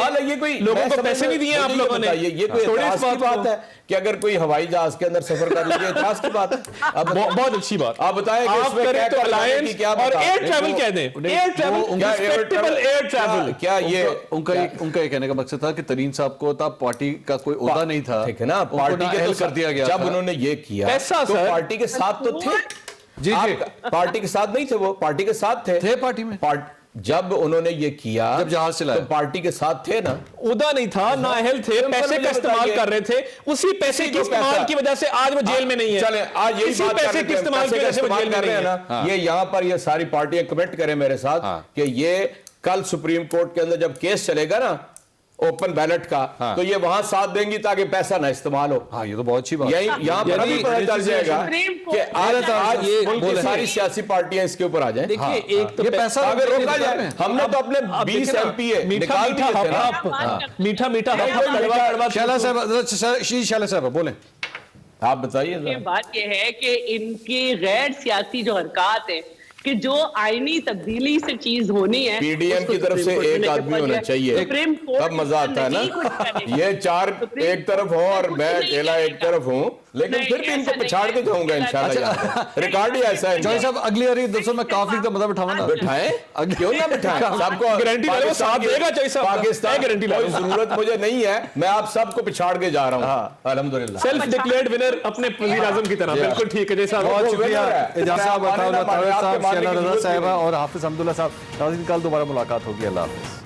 لوگوں کو پیسے نہیں دیے آپ لوگوں نے. یہ کوئی اعتراض کی بات ہے کہ اگر کوئی ہوائی جہاز کے اندر سفر کر لیجیے, اعتراض کی بات ہے؟ بہت اچھی بات. آپ بتائیں کہ آپ کریں تو الائنس اور ایئر ٹریول کہہ دیں. Air travel, respectable air travel. کیا یہ ان کا یہ کہنے کا مقصد تھا کہ ترین صاحب کو تھا پارٹی کا کوئی عہدہ نہیں تھا, ٹھیک ہے نا, پارٹی کے کر دیا گیا. جب انہوں نے یہ کیا تو پارٹی کے ساتھ تو تھے. جی پارٹی کے ساتھ نہیں تھے, وہ پارٹی کے ساتھ تھے پارٹی میں. جب انہوں نے یہ کیا جب جہاز چلایا تو پارٹی کے ساتھ تھے نا. عہدہ نہیں تھا, نااہل تھے, پیسے کا استعمال کر رہے تھے. اسی پیسے کے استعمال کی وجہ سے آج وہ جیل میں نہیں ہے. چلیں آج یہی بات پیسے کے استعمال کی وجہ سے وہ جیل میں نہیں ہے. یہ یہاں پر یہ ساری پارٹیاں کمنٹ کریں میرے ساتھ کہ یہ کل سپریم کورٹ کے اندر جب کیس چلے گا نا اوپن بیلٹ کا, تو یہ وہاں ساتھ دیں گی تاکہ پیسہ نہ استعمال ہو. ہاں یہ تو بہت اچھی بات. یہاں پر بھی پتہ چل جائے گا کہ آج ملک کی ساری سیاسی پارٹیاں اس کے اوپر آ جائیں. دیکھیے ایک تو پیسہ اگر روکا جائے, ہم نے تو اپنے 20 ایم پی نکال دیے تھے نا. میٹھا شیلہ صاحب بولیں, آپ بتائیے. بات یہ ہے کہ ان کی غیر سیاسی جو حرکات ہیں کہ جو آئینی تبدیلی سے چیز ہونی ہے, پی ڈی ایم کی طرف سے ایک آدمی ہونا چاہیے, تب مزہ آتا ہے نا. یہ چار ایک طرف ہوں اور میں اکیلا ایک طرف ہوں, لیکن پھر بھی ان کو پچھاڑ کے جاؤں گا انشاءاللہ. ریکارڈ ہی ایسا ہے. جوئی صاحب اگلی باری درسل میں کافی کا مطلب بٹھاؤں گا. بٹھائیں, کیوں نہ بٹھائیں, سب کو گارنٹی لے لو ساتھ دے گا. جوئی صاحب پاکستان گارنٹی کوئی ضرورت مجھے نہیں ہے, میں آپ سب کو پچھاڑ کے جا رہا ہوں الحمدللہ. سیلف ڈکلیئرڈ ونر اپنے وزیر اعظم کی طرح. بالکل ٹھیک ہے جی صاحب, بہت شکریہ. اعجاز صاحب, عطاء اللہ صاحب, شیلہ رضا صاحبہ اور حافظ حمداللہ صاحب. ناظرین کل دوبارہ ملاقات ہوگی. اللہ حافظ.